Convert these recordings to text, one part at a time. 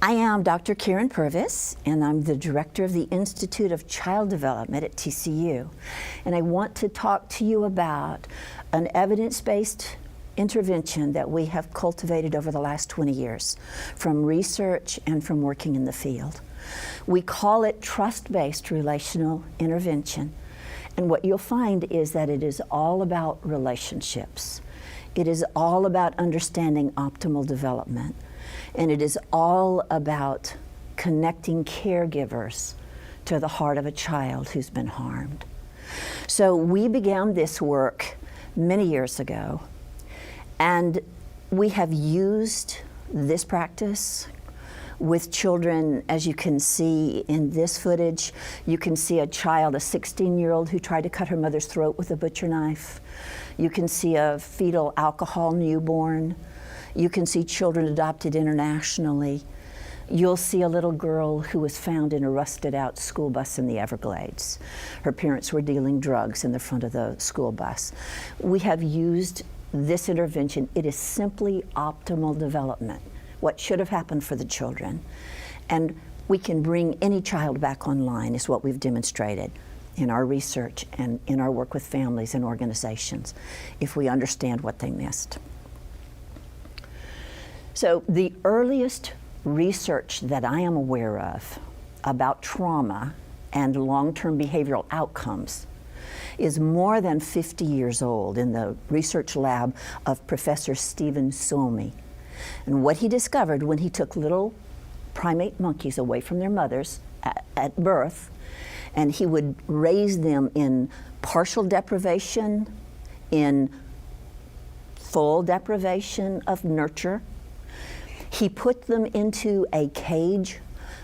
I am Dr. Karyn Purvis, and I'm the director of the Institute of Child Development at TCU. And I want to talk to you about an evidence-based intervention that we have cultivated over the last 20 years from research and from working in the field. We call it Trust-Based Relational Intervention. And what you'll find is that it is all about relationships. It is all about understanding optimal development. And it is all about connecting caregivers to the heart of a child who's been harmed. So we began this work many years ago, and we have used this practice with children. As you can see in this footage, you can see a child, a 16-year-old who tried to cut her mother's throat with a butcher knife. You can see a fetal alcohol newborn. You can see children adopted internationally. You'll see a little girl who was found in a rusted out school bus in the Everglades. Her parents were dealing drugs in the front of the school bus. We have used this intervention. It is simply optimal development, what should have happened for the children. And we can bring any child back online, is what we've demonstrated in our research and in our work with families and organizations, if we understand what they missed. So the earliest research that I am aware of about trauma and long-term behavioral outcomes is more than 50 years old, in the research lab of Professor Stephen Suomi. And what he discovered when he took little primate monkeys away from their mothers at birth, and he would raise them in partial deprivation, in full deprivation of nurture. He put them into a cage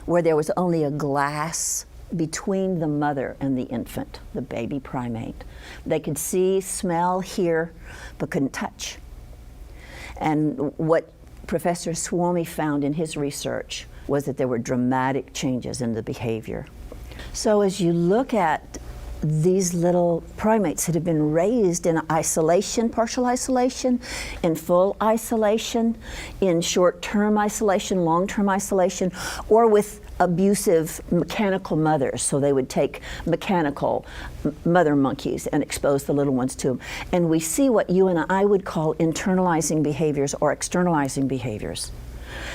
where there was only a glass between the mother and the infant, the baby primate. They could see, smell, hear, but couldn't touch. And what Professor Suomi found in his research was that there were dramatic changes in the behavior. So as you look at these little primates that have been raised in isolation, partial isolation, in full isolation, in short-term isolation, long-term isolation, or with abusive mechanical mothers. So they would take mechanical mother monkeys and expose the little ones to them. And we see what you and I would call internalizing behaviors or externalizing behaviors.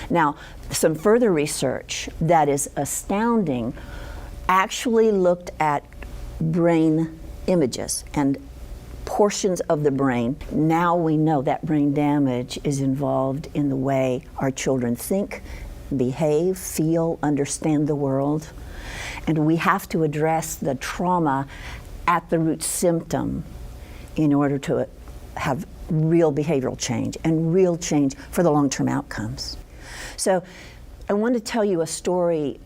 Now, some further research that is astounding actually looked at brain images and portions of the brain. Now we know that brain damage is involved in the way our children think, behave, feel, understand the world. And we have to address the trauma at the root symptom in order to have real behavioral change and real change for the long-term outcomes. So I want to tell you a story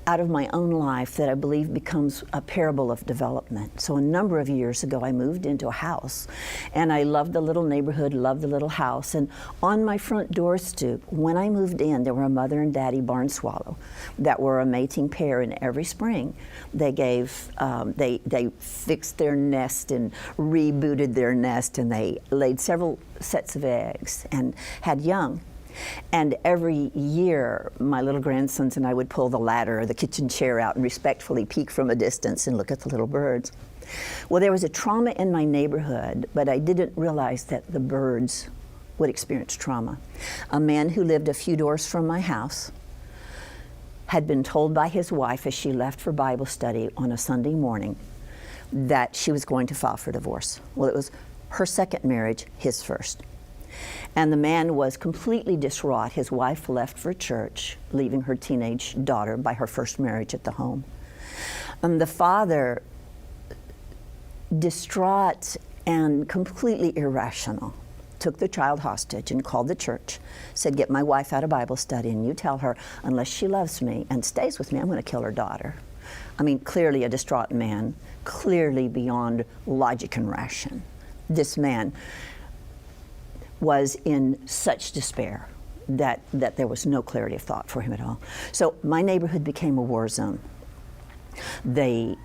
out of my own life that I believe becomes a parable of development. So a number of years ago, I moved into a house, and I loved the little neighborhood, loved the little house. And on my front door stoop, when I moved in, there were a mother and daddy barn swallow that were a mating pair, and every spring they gave, they fixed their nest and rebooted their nest, and they laid several sets of eggs and had young. And every year, my little grandsons and I would pull the ladder or the kitchen chair out and respectfully peek from a distance and look at the little birds. Well, there was a trauma in my neighborhood, but I didn't realize that the birds would experience trauma. A man who lived a few doors from my house had been told by his wife as she left for Bible study on a Sunday morning that she was going to file for divorce. Well, it was her second marriage, his first. And the man was completely distraught. His wife left for church, leaving her teenage daughter by her first marriage at the home. The father, distraught and completely irrational, took the child hostage and called the church, said, "Get my wife out of Bible study, and you tell her, unless she loves me and stays with me, I'm going to kill her daughter." I mean, clearly a distraught man, clearly beyond logic and ration. This man was in such despair that there was no clarity of thought for him at all. So my neighborhood became a war zone. The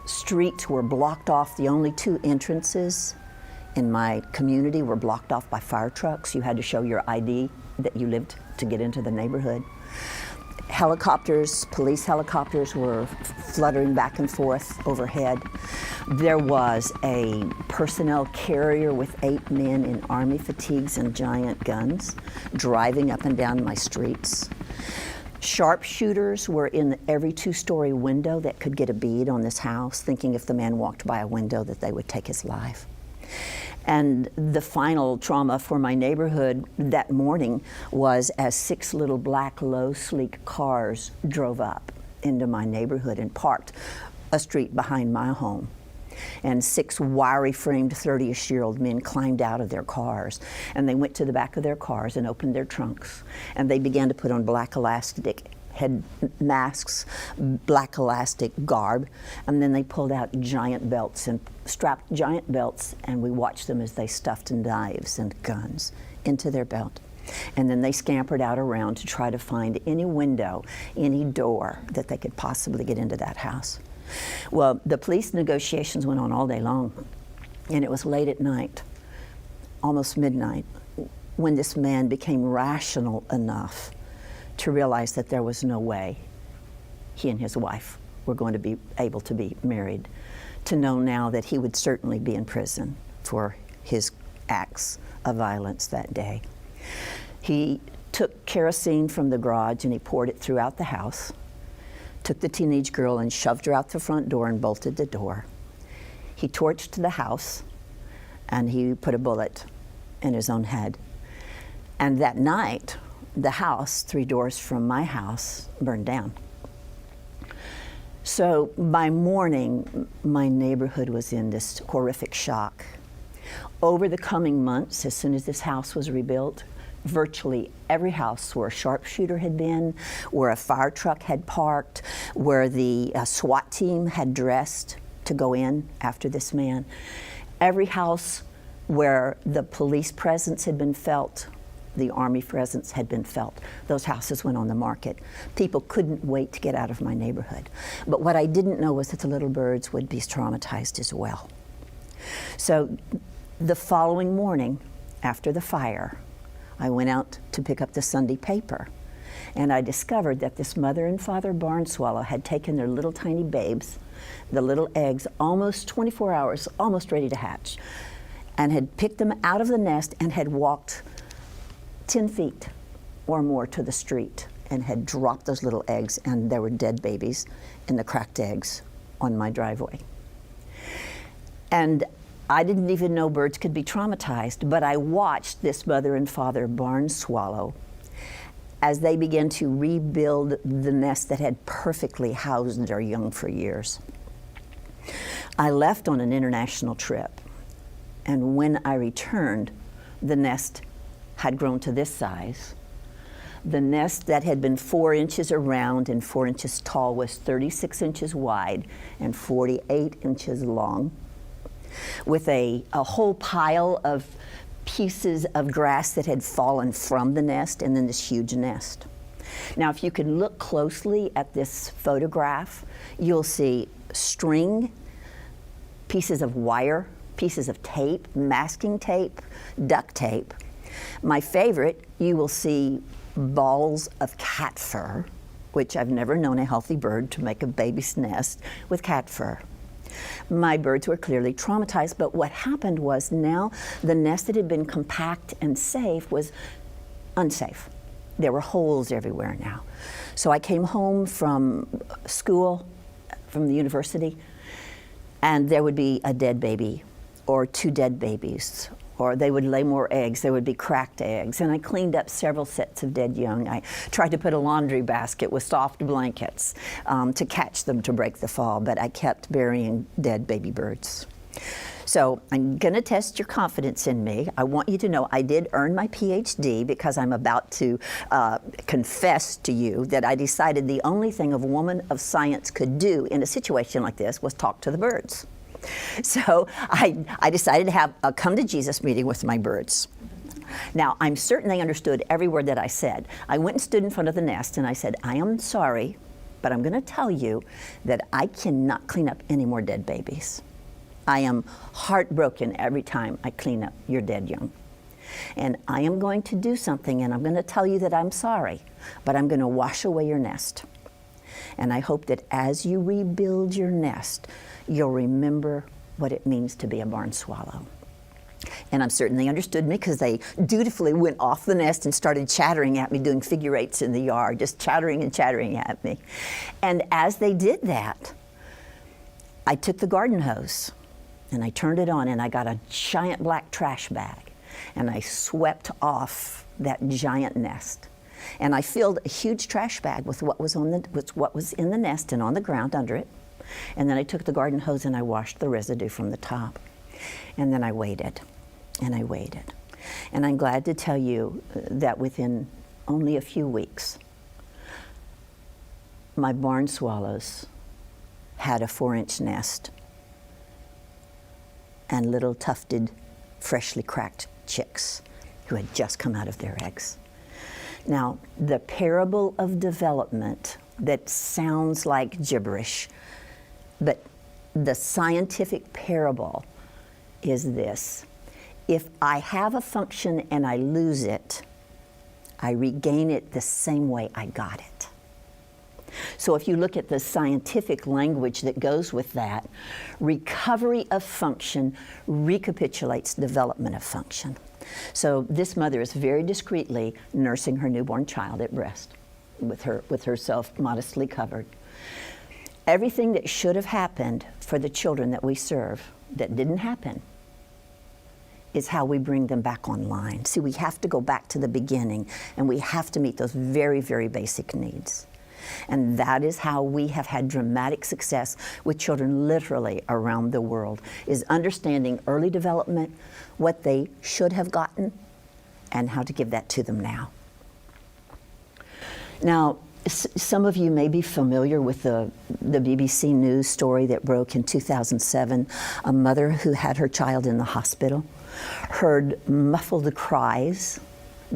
streets were blocked off. The only two entrances in my community were blocked off by fire trucks. You had to show your ID that you lived to get into the neighborhood. Helicopters, police helicopters were fluttering back and forth overhead. There was a personnel carrier with 8 men in army fatigues and giant guns driving up and down my streets. Sharpshooters were in every 2-story window that could get a bead on this house, thinking if the man walked by a window that they would take his life. And the final trauma for my neighborhood that morning was as 6 little black, low, sleek cars drove up into my neighborhood and parked a street behind my home. And 6 wiry-framed 30-ish-year-old men climbed out of their cars, and they went to the back of their cars and opened their trunks, and they began to put on black elastic head masks, black elastic garb, and then they pulled out giant belts and strapped giant belts, and we watched them as they stuffed knives and guns into their belt. And then they scampered out around to try to find any window, any door that they could possibly get into that house. Well, the police negotiations went on all day long, and it was late at night, almost midnight, when this man became rational enough to realize that there was no way he and his wife were going to be able to be married, to know now that he would certainly be in prison for his acts of violence that day. He took kerosene from the garage and he poured it throughout the house, took the teenage girl and shoved her out the front door and bolted the door. He torched the house and he put a bullet in his own head. And that night, the house 3 doors from my house burned down. So by morning, my neighborhood was in this horrific shock. Over the coming months, as soon as this house was rebuilt, virtually every house where a sharpshooter had been, where a fire truck had parked, where the SWAT team had dressed to go in after this man, every house where the police presence had been felt, the Army presence had been felt, those houses went on the market. People couldn't wait to get out of my neighborhood. But what I didn't know was that the little birds would be traumatized as well. So the following morning, after the fire, I went out to pick up the Sunday paper, and I discovered that this mother and father barn swallow had taken their little tiny babes, the little eggs, almost 24 hours, almost ready to hatch, and had picked them out of the nest and had walked 10 feet or more to the street and had dropped those little eggs, and there were dead babies in the cracked eggs on my driveway. And I didn't even know birds could be traumatized, but I watched this mother and father barn swallow as they began to rebuild the nest that had perfectly housed their young for years. I left on an international trip, and when I returned, the nest had grown to this size. The nest that had been 4 inches around and 4 inches tall was 36 inches wide and 48 inches long, with a whole pile of pieces of grass that had fallen from the nest, and then this huge nest. Now, if you can look closely at this photograph, you'll see string, pieces of wire, pieces of tape, masking tape, duct tape. My favorite, you will see balls of cat fur, which I've never known a healthy bird to make a baby's nest with cat fur. My birds were clearly traumatized, but what happened was now the nest that had been compact and safe was unsafe. There were holes everywhere now. So I came home from school, from the university, and there would be a dead baby or 2 dead babies, or they would lay more eggs. There would be cracked eggs. And I cleaned up several sets of dead young. I tried to put a laundry basket with soft blankets to catch them to break the fall, but I kept burying dead baby birds. So I'm going to test your confidence in me. I want you to know I did earn my PhD because I'm about to confess to you that I decided the only thing a woman of science could do in a situation like this was talk to the birds. So I decided to have a come to Jesus meeting with my birds. Now, I'm certain they understood every word that I said. I went and stood in front of the nest and I said, I am sorry, but I'm going to tell you that I cannot clean up any more dead babies. I am heartbroken every time I clean up your dead young. And I am going to do something, and I'm going to tell you that I'm sorry, but I'm going to wash away your nest. And I hope that as you rebuild your nest, you'll remember what it means to be a barn swallow. And I'm certain they understood me, because they dutifully went off the nest and started chattering at me, doing figure eights in the yard, just chattering and chattering at me. And as they did that, I took the garden hose and I turned it on, and I got a giant black trash bag, and I swept off that giant nest. And I filled a huge trash bag with what was in the nest and on the ground under it. And then I took the garden hose and I washed the residue from the top. And then I waited, and I waited. And I'm glad to tell you that within only a few weeks, my barn swallows had a 4-inch nest and little tufted, freshly cracked chicks who had just come out of their eggs. Now, the parable of development that sounds like gibberish, but the scientific parable is this: if I have a function and I lose it, I regain it the same way I got it. So if you look at the scientific language that goes with that, recovery of function recapitulates development of function. So this mother is very discreetly nursing her newborn child at breast with herself modestly covered. Everything that should have happened for the children that we serve that didn't happen is how we bring them back online. See, we have to go back to the beginning, and we have to meet those very, very basic needs. And that is how we have had dramatic success with children literally around the world, is understanding early development, what they should have gotten, and how to give that to them now. Now, some of you may be familiar with the BBC News story that broke in 2007. A mother who had her child in the hospital heard muffled cries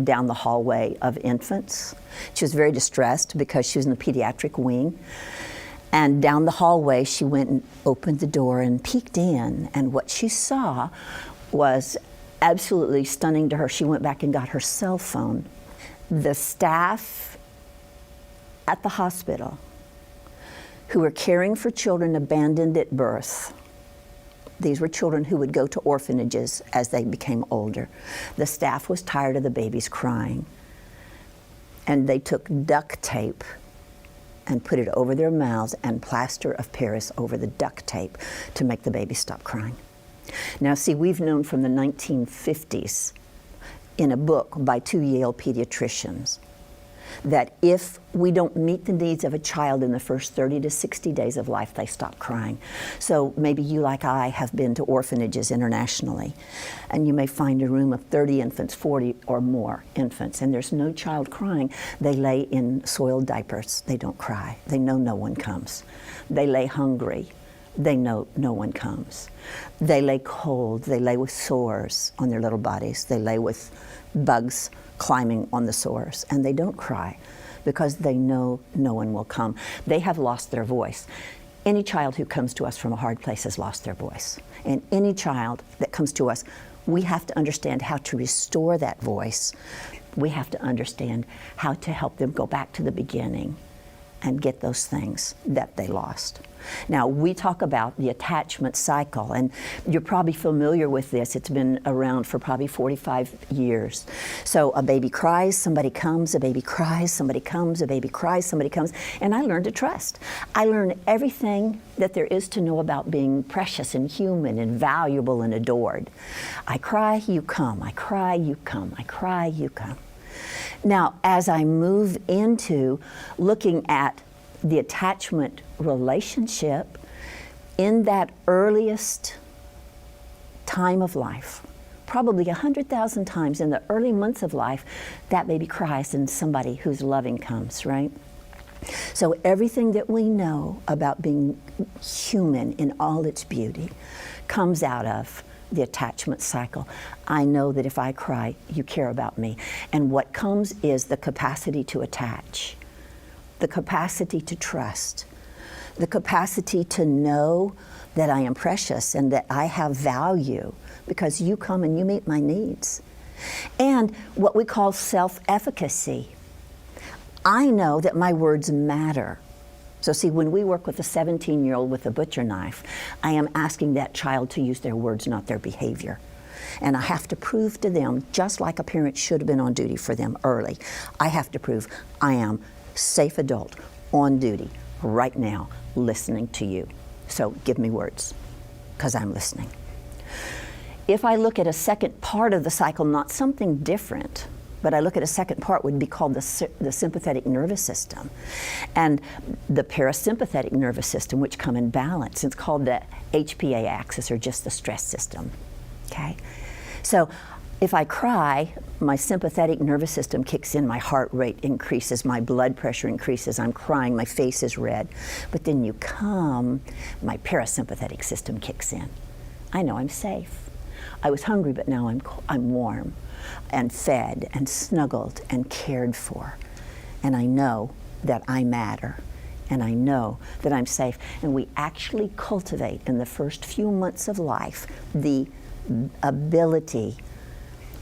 down the hallway of infants. She was very distressed because she was in the pediatric wing. And down the hallway, she went and opened the door and peeked in. And what she saw was absolutely stunning to her. She went back and got her cell phone. The staff at the hospital who were caring for children abandoned at birth, these were children who would go to orphanages as they became older. The staff was tired of the babies crying, and they took duct tape and put it over their mouths and plaster of Paris over the duct tape to make the baby stop crying. Now, see, we've known from the 1950s in a book by 2 Yale pediatricians that if we don't meet the needs of a child in the first 30 to 60 days of life, they stop crying. So maybe you, like I, have been to orphanages internationally, and you may find a room of 30 infants, 40 or more infants, and there's no child crying. They lay in soiled diapers. They don't cry. They know no one comes. They lay hungry. They know no one comes. They lay cold. They lay with sores on their little bodies. They lay with bugs climbing on the sores, and they don't cry because they know no one will come. They have lost their voice. Any child who comes to us from a hard place has lost their voice. And any child that comes to us, we have to understand how to restore that voice. We have to understand how to help them go back to the beginning and get those things that they lost. Now, we talk about the attachment cycle, and you're probably familiar with this. It's been around for probably 45 years. So a baby cries, somebody comes, a baby cries, somebody comes, a baby cries, somebody comes, and I learned to trust. I learned everything that there is to know about being precious and human and valuable and adored. I cry, you come. I cry, you come. I cry, you come. Now, as I move into looking at the attachment relationship in that earliest time of life, probably 100,000 times in the early months of life, that baby cries and somebody who's loving comes, right? So everything that we know about being human in all its beauty comes out of the attachment cycle. I know that if I cry, you care about me. And what comes is the capacity to attach, the capacity to trust, the capacity to know that I am precious and that I have value because you come and you meet my needs. And what we call self-efficacy. I know that my words matter. So see, when we work with a 17-year-old with a butcher knife, I am asking that child to use their words, not their behavior. And I have to prove to them, just like a parent should have been on duty for them early, I have to prove I am safe adult, on duty, right now, listening to you. So give me words, because I'm listening. If I look at a second part of the cycle, not something different, but I look at a second part would be called the sympathetic nervous system and the parasympathetic nervous system, which come in balance. It's called the HPA axis, or just the stress system, okay? So if I cry, my sympathetic nervous system kicks in, my heart rate increases, my blood pressure increases, I'm crying, my face is red. But then you come, my parasympathetic system kicks in. I know I'm safe. I was hungry, but now I'm warm and fed and snuggled and cared for. And I know that I matter, and I know that I'm safe. And we actually cultivate in the first few months of life the ability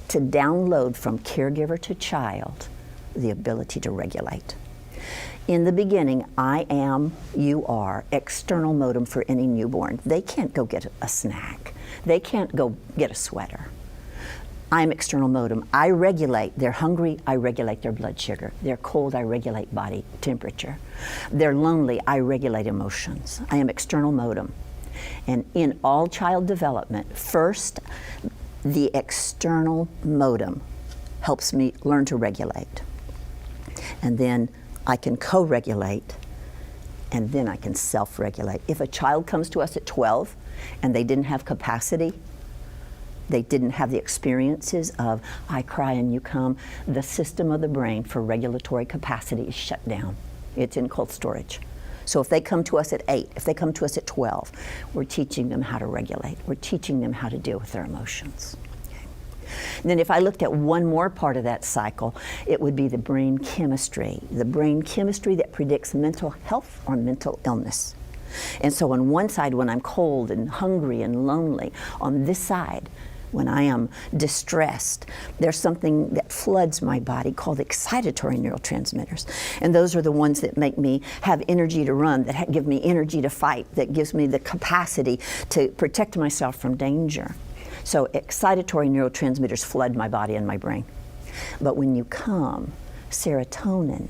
to download from caregiver to child the ability to regulate. In the beginning, I am, you are, external modem for any newborn. They can't go get a snack. They can't go get a sweater. I'm external modem. I regulate. They're hungry, I regulate their blood sugar. They're cold, I regulate body temperature. They're lonely, I regulate emotions. I am external modem. And in all child development, first, the external modem helps me learn to regulate. And then I can co-regulate, and then I can self-regulate. If a child comes to us at 12 and they didn't have capacity, they didn't have the experiences of I cry and you come, the system of the brain for regulatory capacity is shut down. It's in cold storage. So if they come to us at 8, if they come to us at 12, we're teaching them how to regulate. We're teaching them how to deal with their emotions. And then if I looked at one more part of that cycle, it would be the brain chemistry that predicts mental health or mental illness. And so on one side, when I'm cold and hungry and lonely, on this side, when I am distressed, there's something that floods my body called excitatory neurotransmitters. And those are the ones that make me have energy to run, that give me energy to fight, that gives me the capacity to protect myself from danger. So excitatory neurotransmitters flood my body and my brain. But when you come, serotonin,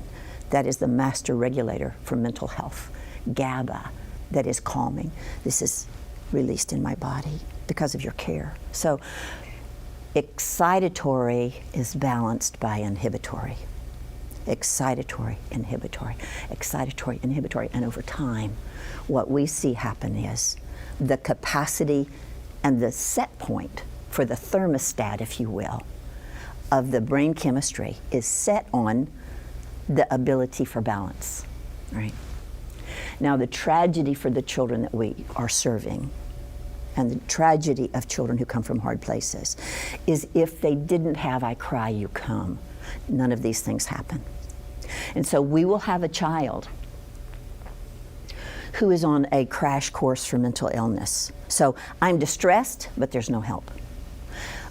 that is the master regulator for mental health. GABA, that is calming. This is released in my body because of your care. So excitatory is balanced by inhibitory. Excitatory, inhibitory, excitatory, inhibitory. And over time, what we see happen is the capacity and the set point for the thermostat, if you will, of the brain chemistry is set on the ability for balance, right? Now, the tragedy for the children that we are serving, and the tragedy of children who come from hard places, is if they didn't have I cry, you come, none of these things happen. And so we will have a child who is on a crash course for mental illness. So I'm distressed, but there's no help.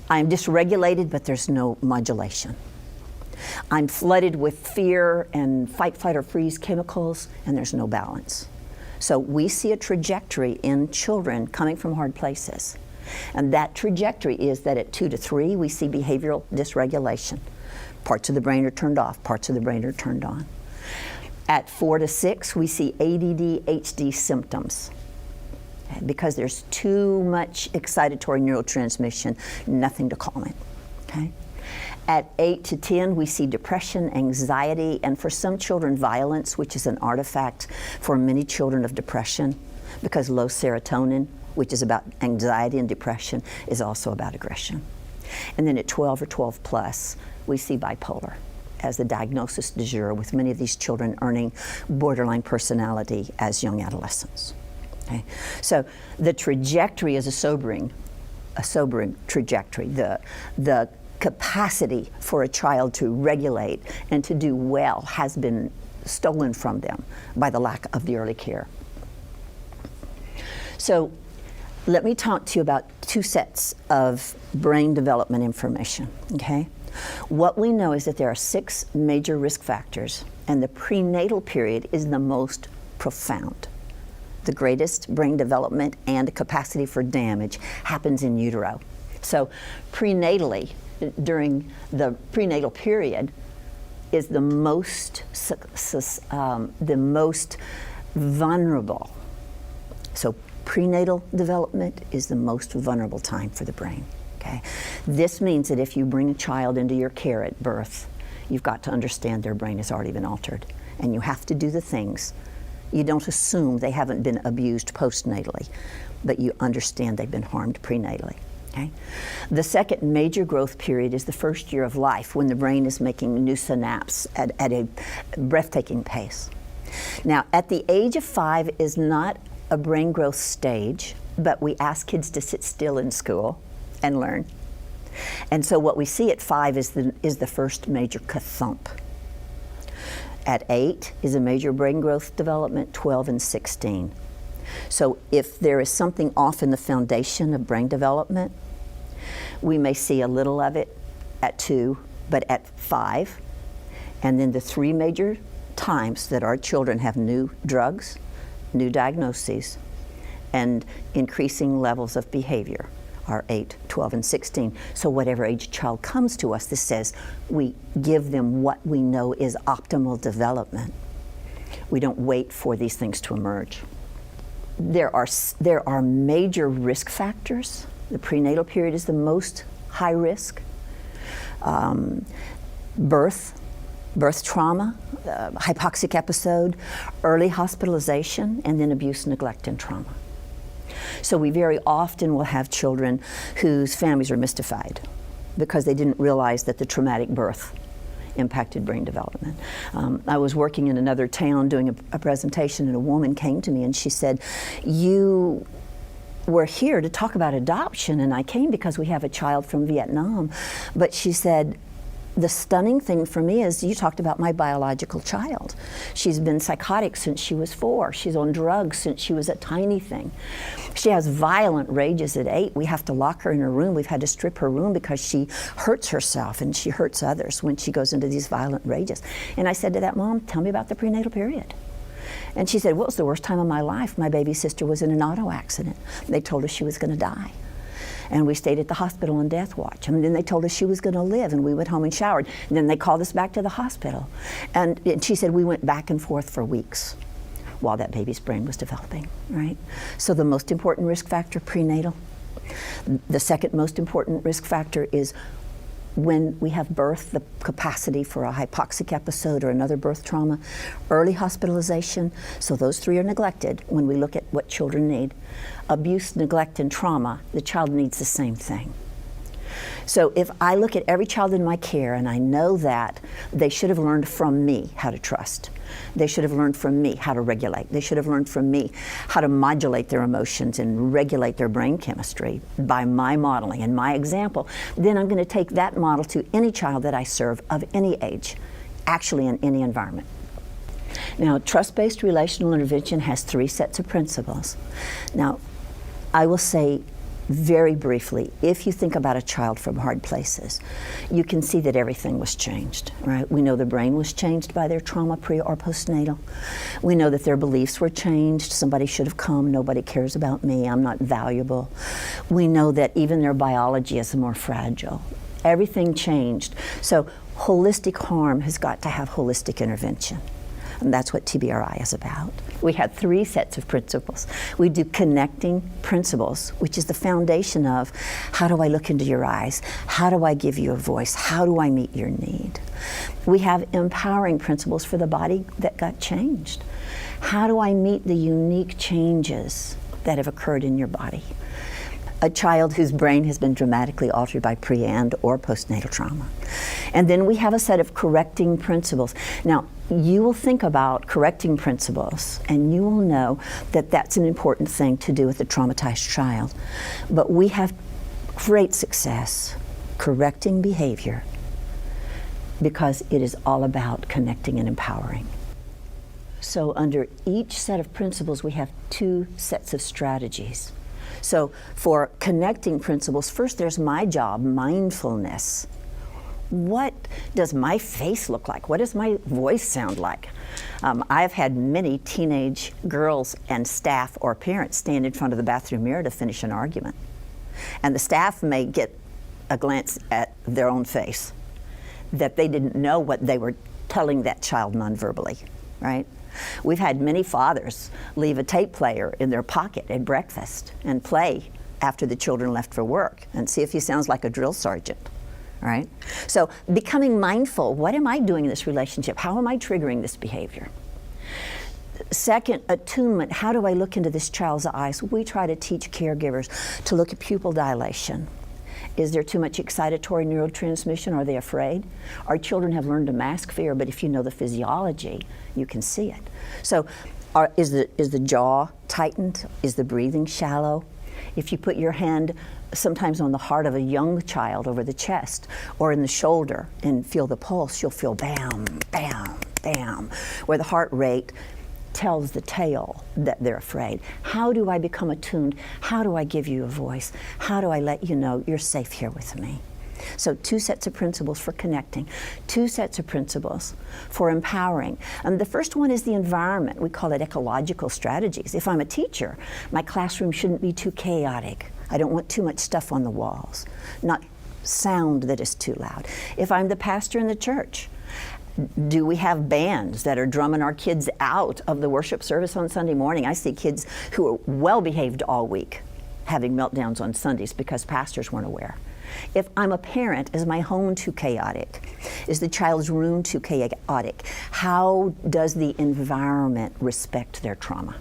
I'm dysregulated, but there's no modulation. I'm flooded with fear and fight, flight, or freeze chemicals, and there's no balance. So we see a trajectory in children coming from hard places. And that trajectory is that at 2 to 3, we see behavioral dysregulation. Parts of the brain are turned off, parts of the brain are turned on. At 4 to 6, we see ADD, HD symptoms because there's too much excitatory neurotransmission, nothing to calm it, okay? At 8 to 10, we see depression, anxiety, and for some children, violence, which is an artifact for many children of depression, because low serotonin, which is about anxiety and depression, is also about aggression. And then at 12 or 12 plus, we see bipolar as the diagnosis du jour, with many of these children earning borderline personality as young adolescents. Okay? So the trajectory is a sobering trajectory. The capacity for a child to regulate and to do well has been stolen from them by the lack of the early care. So let me talk to you about two sets of brain development information, okay? What we know is that there are 6 major risk factors, and the prenatal period is the most profound. The greatest brain development and capacity for damage happens in utero. So prenatally, during the prenatal period, is the most vulnerable. So prenatal development is the most vulnerable time for the brain. Okay? This means that if you bring a child into your care at birth, you've got to understand their brain has already been altered, and you have to do the things. You don't assume they haven't been abused postnatally, but you understand they've been harmed prenatally. Okay? The second major growth period is the first year of life, when the brain is making new synapses at a breathtaking pace. Now, at the age of 5 is not a brain growth stage, but we ask kids to sit still in school and learn. And so what we see at 5 is the first major ka-thump. At 8 is a major brain growth development, 12 and 16. So if there is something off in the foundation of brain development, we may see a little of it at 2, but at 5. And then the 3 major times that our children have new drugs, new diagnoses, and increasing levels of behavior are 8, 12, and 16. So whatever age child comes to us, this says we give them what we know is optimal development. We don't wait for these things to emerge. There are major risk factors. The prenatal period is the most high risk. Birth trauma, hypoxic episode, early hospitalization, and then abuse, neglect, and trauma. So we very often will have children whose families are mystified because they didn't realize that the traumatic birth impacted brain development. I was working in another town doing a presentation, and a woman came to me and she said, "You were here to talk about adoption, and I came because we have a child from Vietnam." But she said, "The stunning thing for me is you talked about my biological child. She's been psychotic since she was 4. She's on drugs since she was a tiny thing. She has violent rages at 8. We have to lock her in her room. We've had to strip her room because she hurts herself and she hurts others when she goes into these violent rages." And I said to that mom, "Tell me about the prenatal period." And she said, "Well, it was the worst time of my life. My baby sister was in an auto accident. They told her she was going to die. And we stayed at the hospital on death watch. And then they told us she was going to live, and we went home and showered. And then they called us back to the hospital. And she said we went back and forth for weeks while that baby's brain was developing, right? So the most important risk factor, prenatal. The second most important risk factor is when we have birth, the capacity for a hypoxic episode or another birth trauma, early hospitalization. So those 3 are neglected when we look at what children need. Abuse, neglect, and trauma, the child needs the same thing. So if I look at every child in my care and I know that they should have learned from me how to trust, they should have learned from me how to regulate, they should have learned from me how to modulate their emotions and regulate their brain chemistry by my modeling and my example, then I'm going to take that model to any child that I serve of any age, actually in any environment. Now, trust-based relational intervention has 3 sets of principles. Now, I will say very briefly, if you think about a child from hard places, you can see that everything was changed, right? We know the brain was changed by their trauma pre or postnatal. We know that their beliefs were changed. Somebody should have come. Nobody cares about me. I'm not valuable. We know that even their biology is more fragile. Everything changed. So holistic harm has got to have holistic intervention. And that's what TBRI is about. We have 3 sets of principles. We do connecting principles, which is the foundation of how do I look into your eyes? How do I give you a voice? How do I meet your need? We have empowering principles for the body that got changed. How do I meet the unique changes that have occurred in your body? A child whose brain has been dramatically altered by pre and or postnatal trauma. And then we have a set of correcting principles. Now, you will think about correcting principles and you will know that that's an important thing to do with a traumatized child. But we have great success correcting behavior because it is all about connecting and empowering. So under each set of principles, we have 2 sets of strategies. So for connecting principles, first there's my job, mindfulness. What does my face look like? What does my voice sound like? I've had many teenage girls and staff or parents stand in front of the bathroom mirror to finish an argument. And the staff may get a glance at their own face, that they didn't know what they were telling that child nonverbally, right? We've had many fathers leave a tape player in their pocket at breakfast and play after the children left for work and see if he sounds like a drill sergeant, right? So becoming mindful, what am I doing in this relationship? How am I triggering this behavior? Second, attunement, how do I look into this child's eyes? We try to teach caregivers to look at pupil dilation. Is there too much excitatory neurotransmission? Are they afraid? Our children have learned to mask fear, but if you know the physiology, you can see it. So is the jaw tightened? Is the breathing shallow? If you put your hand sometimes on the heart of a young child over the chest or in the shoulder and feel the pulse, you'll feel bam, bam, bam, where the heart rate tells the tale that they're afraid. How do I become attuned? How do I give you a voice? How do I let you know you're safe here with me? So 2 sets of principles for connecting, 2 sets of principles for empowering. The first one is the environment. We call it ecological strategies. If I'm a teacher, my classroom shouldn't be too chaotic. I don't want too much stuff on the walls, not sound that is too loud. If I'm the pastor in the church, do we have bands that are drumming our kids out of the worship service on Sunday morning? I see kids who are well behaved all week having meltdowns on Sundays because pastors weren't aware. If I'm a parent, is my home too chaotic? Is the child's room too chaotic? How does the environment respect their trauma?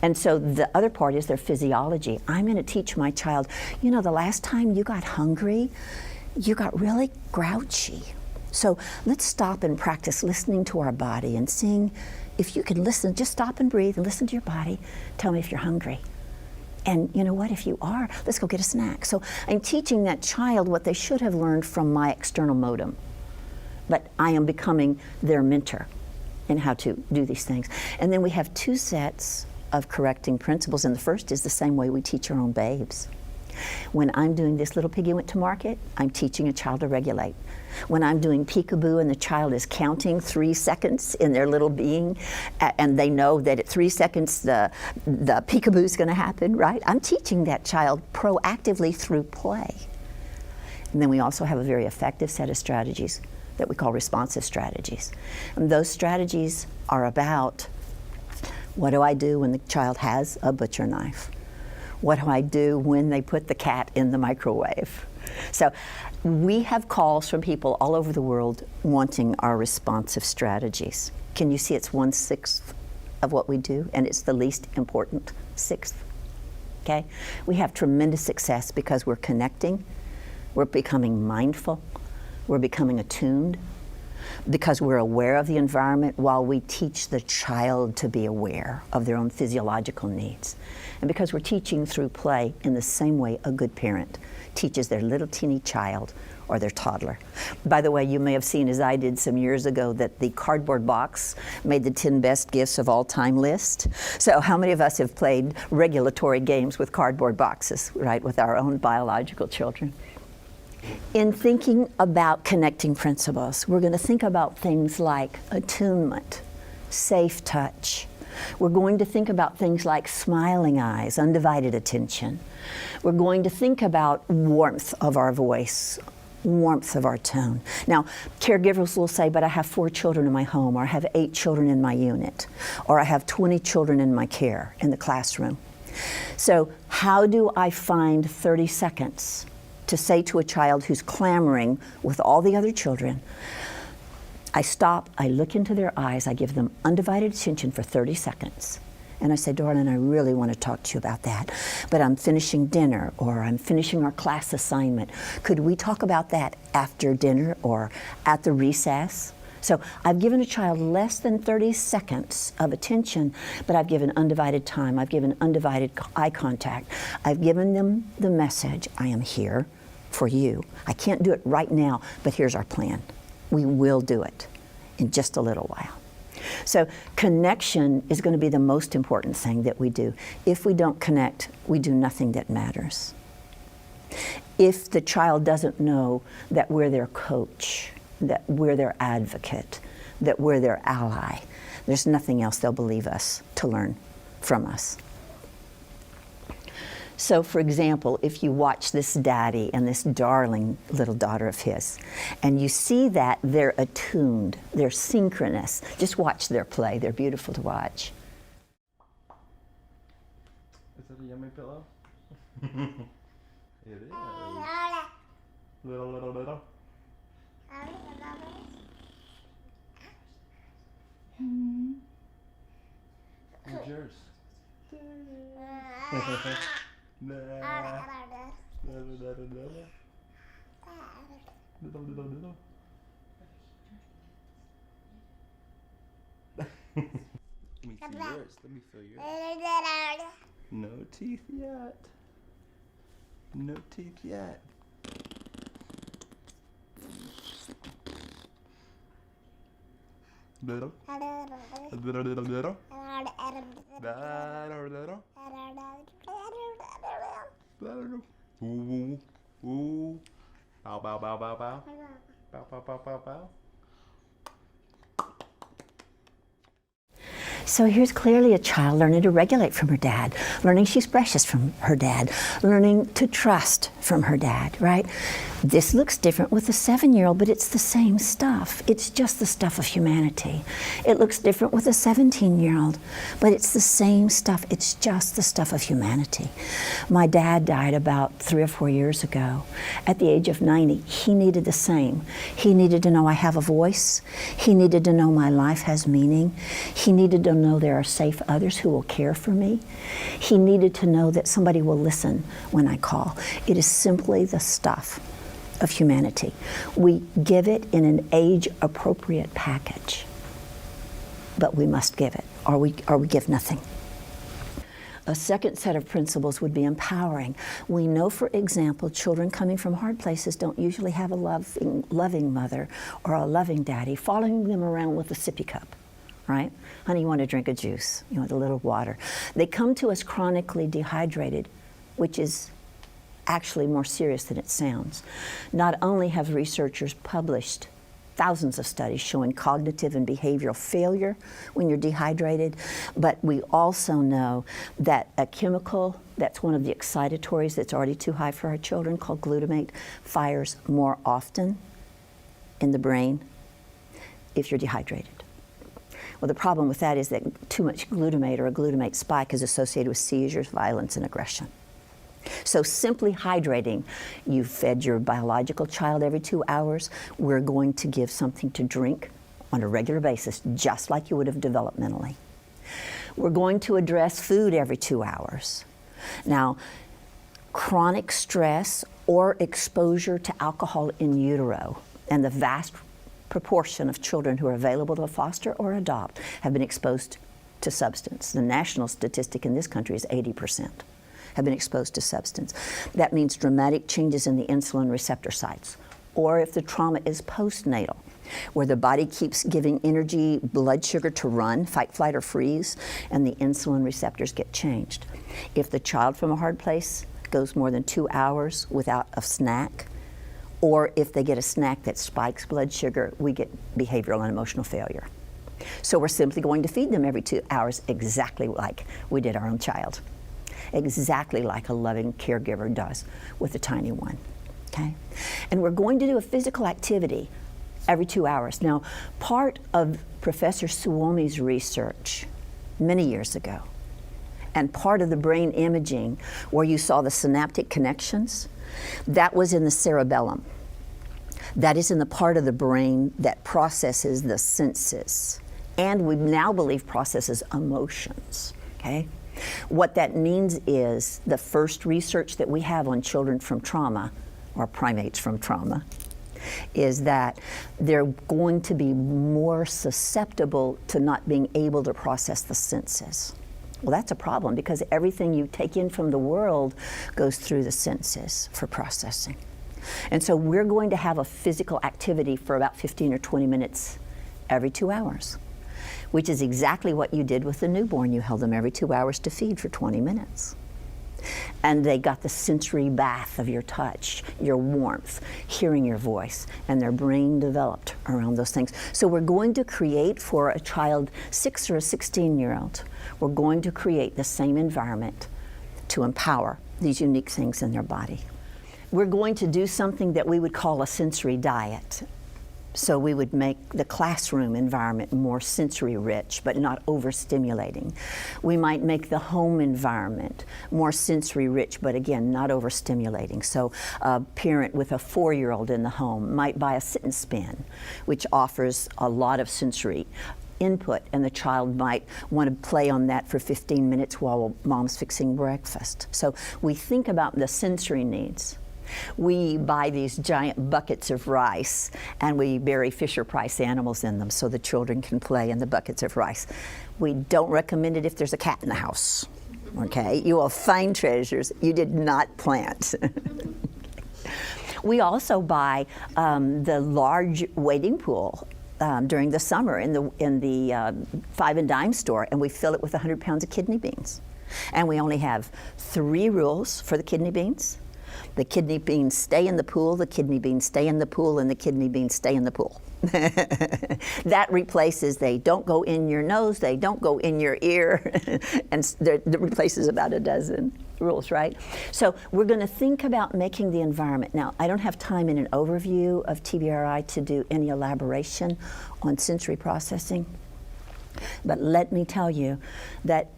And so the other part is their physiology. I'm going to teach my child, you know, the last time you got hungry, you got really grouchy. So let's stop and practice listening to our body and seeing if you can listen, just stop and breathe and listen to your body. Tell me if you're hungry. And you know what, if you are, let's go get a snack. So I'm teaching that child what they should have learned from my external modem. But I am becoming their mentor in how to do these things. And then we have 2 sets of correcting principles. And the first is the same way we teach our own babes. When I'm doing this little piggy went to market, I'm teaching a child to regulate. When I'm doing peekaboo and the child is counting 3 seconds in their little being, and they know that at 3 seconds the peekaboo is going to happen, right? I'm teaching that child proactively through play. And then we also have a very effective set of strategies that we call responsive strategies. And those strategies are about, what do I do when the child has a butcher knife? What do I do when they put the cat in the microwave? So we have calls from people all over the world wanting our responsive strategies. Can you see it's 1/6 of what we do, and it's the least important 1/6? Okay? We have tremendous success because we're connecting, we're becoming mindful, we're becoming attuned, because we're aware of the environment while we teach the child to be aware of their own physiological needs. And because we're teaching through play in the same way a good parent teaches their little teeny child or their toddler. By the way, you may have seen, as I did some years ago, that the cardboard box made the 10 best gifts of all time list. So how many of us have played regulatory games with cardboard boxes, right, with our own biological children? In thinking about connecting principles, we're going to think about things like attunement, safe touch. We're going to think about things like smiling eyes, undivided attention. We're going to think about warmth of our voice, warmth of our tone. Now, caregivers will say, but I have 4 children in my home, or I have 8 children in my unit, or I have 20 children in my care in the classroom. So how do I find 30 seconds to say to a child who's clamoring with all the other children, I stop, I look into their eyes, I give them undivided attention for 30 seconds. And I say, darling, I really want to talk to you about that, but I'm finishing dinner, or I'm finishing our class assignment. Could we talk about that after dinner or at the recess? So I've given a child less than 30 seconds of attention, but I've given undivided time. I've given undivided eye contact. I've given them the message, I am here for you. I can't do it right now, but here's our plan. We will do it in just a little while. So connection is going to be the most important thing that we do. If we don't connect, we do nothing that matters. If the child doesn't know that we're their coach, that we're their advocate, that we're their ally, there's nothing else they'll believe us to learn from us. So for example, if you watch this daddy and this darling little daughter of his, and you see that they're attuned, they're synchronous, just watch their play. They're beautiful to watch. Is that a yummy pillow? It is. Little. Where's yours? Little. Let me see yours. Let me feel yours. No teeth yet. No teeth yet. Little. Little. Ooh. Ooh. Bow, bow, bow, bow, bow. Bow, bow, bow, bow, bow. So here's clearly a child learning to regulate from her dad, learning she's precious from her dad, learning to trust from her dad, right? This looks different with a 7-year-old, but it's the same stuff. It's just the stuff of humanity. It looks different with a 17-year-old, but it's the same stuff. It's just the stuff of humanity. My dad died about 3 or 4 years ago. At the age of 90, he needed the same. He needed to know I have a voice. He needed to know my life has meaning. He needed to know there are safe others who will care for me. He needed to know that somebody will listen when I call. It is simply the stuff of humanity. We give it in an age-appropriate package, but we must give it, or we give nothing. A second set of principles would be empowering. We know, for example, children coming from hard places don't usually have a loving mother or a loving daddy following them around with a sippy cup, right? Honey, you want a drink of juice? You want a little water? They come to us chronically dehydrated, which is actually more serious than it sounds. Not only have researchers published thousands of studies showing cognitive and behavioral failure when you're dehydrated, but we also know that a chemical that's one of the excitatories that's already too high for our children, called glutamate, fires more often in the brain if you're dehydrated. Well, the problem with that is that too much glutamate or a glutamate spike is associated with seizures, violence, and aggression. So simply hydrating, you fed your biological child every 2 hours, we're going to give something to drink on a regular basis, just like you would have developmentally. We're going to address food every 2 hours. Now, chronic stress or exposure to alcohol in utero, and the vast proportion of children who are available to foster or adopt have been exposed to substance. The national statistic in this country is 80%. Have been exposed to substance. That means dramatic changes in the insulin receptor sites. Or if the trauma is postnatal, where the body keeps giving energy, blood sugar to run, fight, flight, or freeze, and the insulin receptors get changed. If the child from a hard place goes more than 2 hours without a snack, or if they get a snack that spikes blood sugar, we get behavioral and emotional failure. So we're simply going to feed them every 2 hours, exactly like we did our own child. Exactly like a loving caregiver does with a tiny one, okay? And we're going to do a physical activity every 2 hours. Now, part of Professor Suomi's research many years ago, and part of the brain imaging where you saw the synaptic connections, that was in the cerebellum. That is in the part of the brain that processes the senses, and we now believe processes emotions, okay? What that means is the first research that we have on children from trauma, or primates from trauma, is that they're going to be more susceptible to not being able to process the senses. Well, that's a problem because everything you take in from the world goes through the senses for processing. And so we're going to have a physical activity for about 15 or 20 minutes every 2 hours. which is exactly what you did with the newborn. You held them every 2 hours to feed for 20 minutes. And they got the sensory bath of your touch, your warmth, hearing your voice, and their brain developed around those things. So we're going to create for a child 6 or a 16-year-old, we're going to create the same environment to empower these unique things in their body. We're going to do something that we would call a sensory diet. So we would make the classroom environment more sensory rich, but not overstimulating. We might make the home environment more sensory rich, but again, not overstimulating. So a parent with a 4-year-old in the home might buy a sit and spin, which offers a lot of sensory input, and the child might want to play on that for 15 minutes while mom's fixing breakfast. So we think about the sensory needs. We buy these giant buckets of rice and we bury Fisher-Price animals in them so the children can play in the buckets of rice. We don't recommend it if there's a cat in the house, okay? You will find treasures you did not plant. We also buy the large wading pool during the summer in the five and dime store, and we fill it with 100 pounds of kidney beans. And we only have 3 rules for the kidney beans. The kidney beans stay in the pool, the kidney beans stay in the pool, and the kidney beans stay in the pool. That replaces they don't go in your nose, they don't go in your ear, and that replaces about a dozen rules, right? So we're going to think about making the environment. Now, I don't have time in an overview of TBRI to do any elaboration on sensory processing, but let me tell you that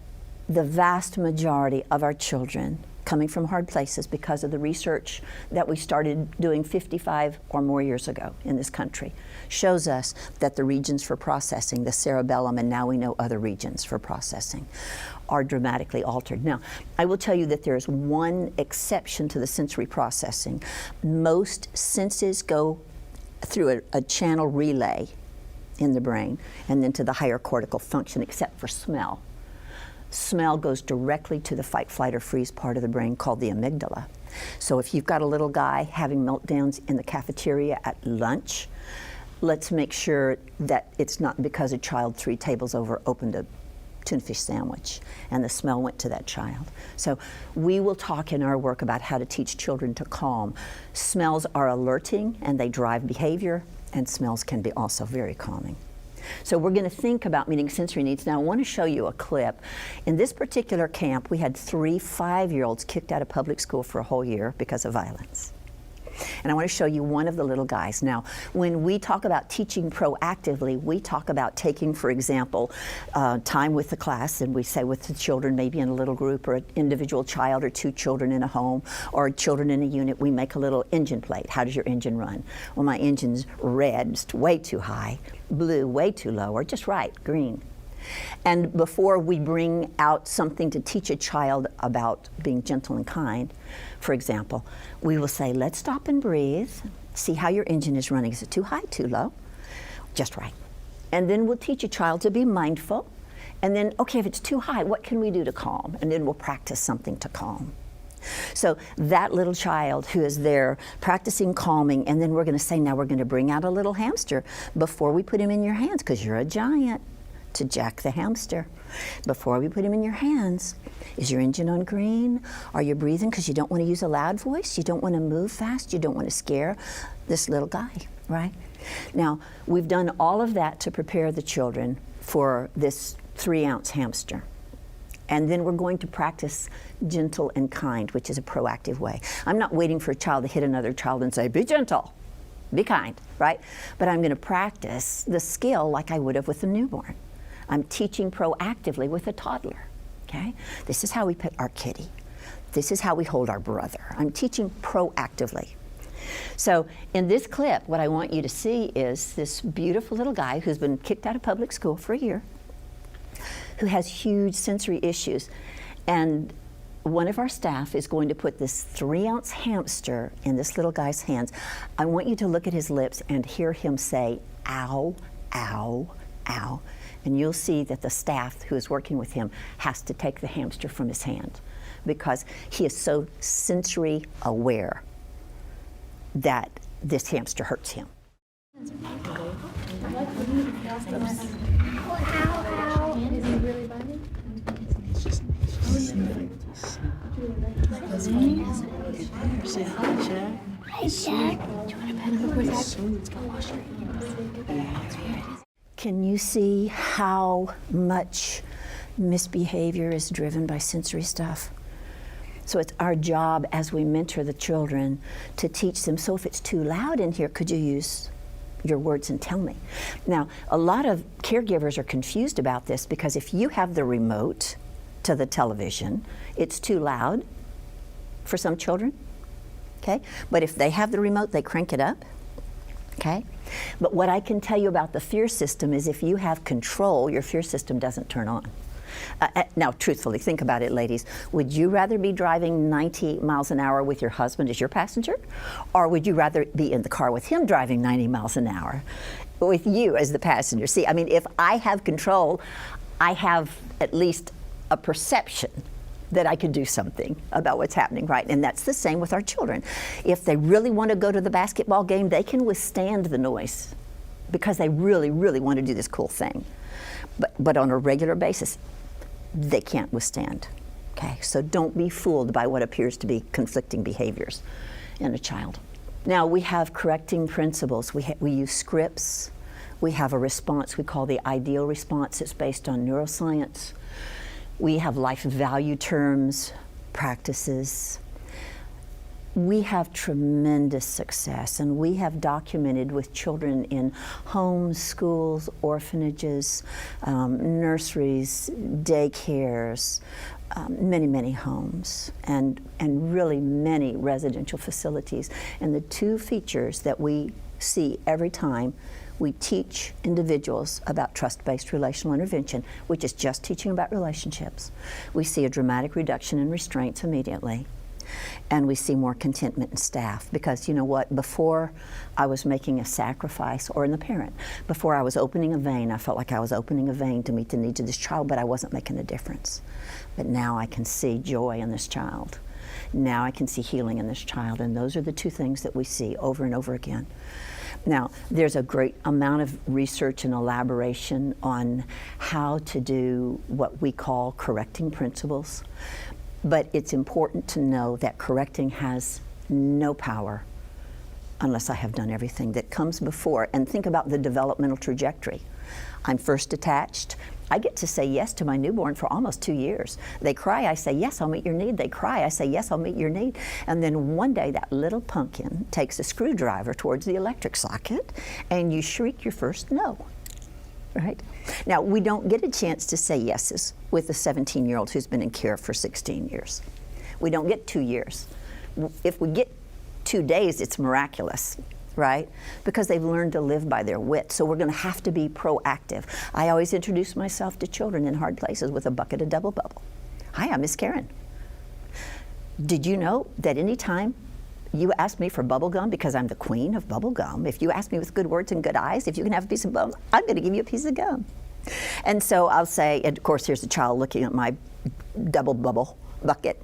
the vast majority of our children coming from hard places because of the research that we started doing 55 or more years ago in this country shows us that the regions for processing, the cerebellum, and now we know other regions for processing, are dramatically altered. Now, I will tell you that there is one exception to the sensory processing. Most senses go through a channel relay in the brain and then to the higher cortical function, except for smell. Smell goes directly to the fight, flight, or freeze part of the brain called the amygdala. So if you've got a little guy having meltdowns in the cafeteria at lunch, let's make sure that it's not because a child 3 tables over opened a tuna fish sandwich and the smell went to that child. So we will talk in our work about how to teach children to calm. Smells are alerting and they drive behavior, and smells can be also very calming. So we're going to think about meeting sensory needs. Now I want to show you a clip. In this particular camp, we had 3 5-year-olds kicked out of public school for a whole year because of violence. And I want to show you one of the little guys. Now, when we talk about teaching proactively, we talk about taking, for example, time with the class, and we say with the children, maybe in a little group, or an individual child, or 2 children in a home, or children in a unit, we make a little engine plate. How does your engine run? Well, my engine's red, it's way too high, blue, way too low, or just right, green. And before we bring out something to teach a child about being gentle and kind, for example, we will say, let's stop and breathe, see how your engine is running. Is it too high, too low? Just right. And then we'll teach a child to be mindful. And then, okay, if it's too high, what can we do to calm? And then we'll practice something to calm. So that little child who is there practicing calming, and then we're going to say, now we're going to bring out a little hamster before we put him in your hands, because you're a giant, to jack the hamster. Before we put him in your hands, is your engine on green? Are you breathing because you don't want to use a loud voice? You don't want to move fast? You don't want to scare this little guy, right? Now, we've done all of that to prepare the children for this 3-ounce hamster. And then we're going to practice gentle and kind, which is a proactive way. I'm not waiting for a child to hit another child and say, be gentle, be kind, right? But I'm going to practice the skill like I would have with a newborn. I'm teaching proactively with a toddler, okay? This is how we pet our kitty. This is how we hold our brother. I'm teaching proactively. So in this clip, what I want you to see is this beautiful little guy who's been kicked out of public school for a year, who has huge sensory issues. And one of our staff is going to put this 3-ounce hamster in this little guy's hands. I want you to look at his lips and hear him say, ow, ow, ow. And you'll see that the staff who is working with him has to take the hamster from his hand because he is so sensory aware that this hamster hurts him. Can you see how much misbehavior is driven by sensory stuff? So it's our job as we mentor the children to teach them, so if it's too loud in here, could you use your words and tell me? Now, a lot of caregivers are confused about this because if you have the remote to the television, it's too loud for some children, okay? But if they have the remote, they crank it up, okay? But what I can tell you about the fear system is if you have control, your fear system doesn't turn on. Now, truthfully, think about it, ladies. Would you rather be driving 90 miles an hour with your husband as your passenger? Or would you rather be in the car with him driving 90 miles an hour with you as the passenger? See, I mean, if I have control, I have at least a perception that I could do something about what's happening, right? And that's the same with our children. If they really want to go to the basketball game, they can withstand the noise because they really, really want to do this cool thing. But on a regular basis, they can't withstand, okay? So don't be fooled by what appears to be conflicting behaviors in a child. Now, we have correcting principles. We use scripts. We have a response we call the ideal response. It's based on neuroscience. We have life value terms, practices. We have tremendous success, and we have documented with children in homes, schools, orphanages, nurseries, daycares, many, many homes, and really many residential facilities. And the two features that we see every time we teach individuals about trust-based relational intervention, which is just teaching about relationships, we see a dramatic reduction in restraints immediately. And we see more contentment in staff because, you know what, before I was making a sacrifice, or in the parent, before I was opening a vein, I felt like I was opening a vein to meet the needs of this child, but I wasn't making a difference. But now I can see joy in this child. Now I can see healing in this child, and those are the two things that we see over and over again. Now, there's a great amount of research and elaboration on how to do what we call correcting principles. But it's important to know that correcting has no power unless I have done everything that comes before. And think about the developmental trajectory. I'm first attached. I get to say yes to my newborn for almost 2 years. They cry, I say, yes, I'll meet your need. They cry, I say, yes, I'll meet your need. And then one day that little pumpkin takes a screwdriver towards the electric socket and you shriek your first no. Right? Now, we don't get a chance to say yeses with a 17-year-old who's been in care for 16 years. We don't get 2 years. If we get 2 days, it's miraculous, right? Because they've learned to live by their wit. So we're going to have to be proactive. I always introduce myself to children in hard places with a bucket of double bubble. Hi, I'm Miss Karyn. Did you know that any time you ask me for bubble gum, because I'm the queen of bubble gum, if you ask me with good words and good eyes, if you can have a piece of bubble, I'm going to give you a piece of gum. And so I'll say, and of course here's a child looking at my double bubble bucket,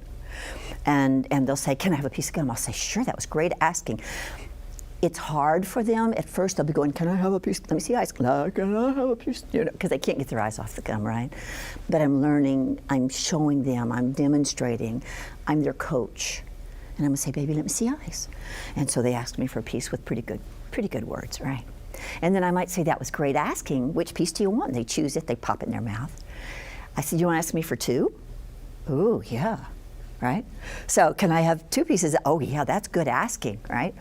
and they'll say, can I have a piece of gum? I'll say, sure, that was great asking. It's hard for them. At first they'll be going, can I have a piece? Let me see eyes. Can I have a piece? You know, because they can't get their eyes off the gum, right? But I'm learning, I'm showing them, I'm demonstrating, I'm their coach. And I'm gonna say, baby, let me see eyes. And so they ask me for a piece with pretty good words, right? And then I might say, that was great asking. Which piece do you want? And they choose it, they pop it in their mouth. I said, you wanna ask me for 2? Ooh, yeah, right? So can I have 2 pieces? Oh yeah, that's good asking, right?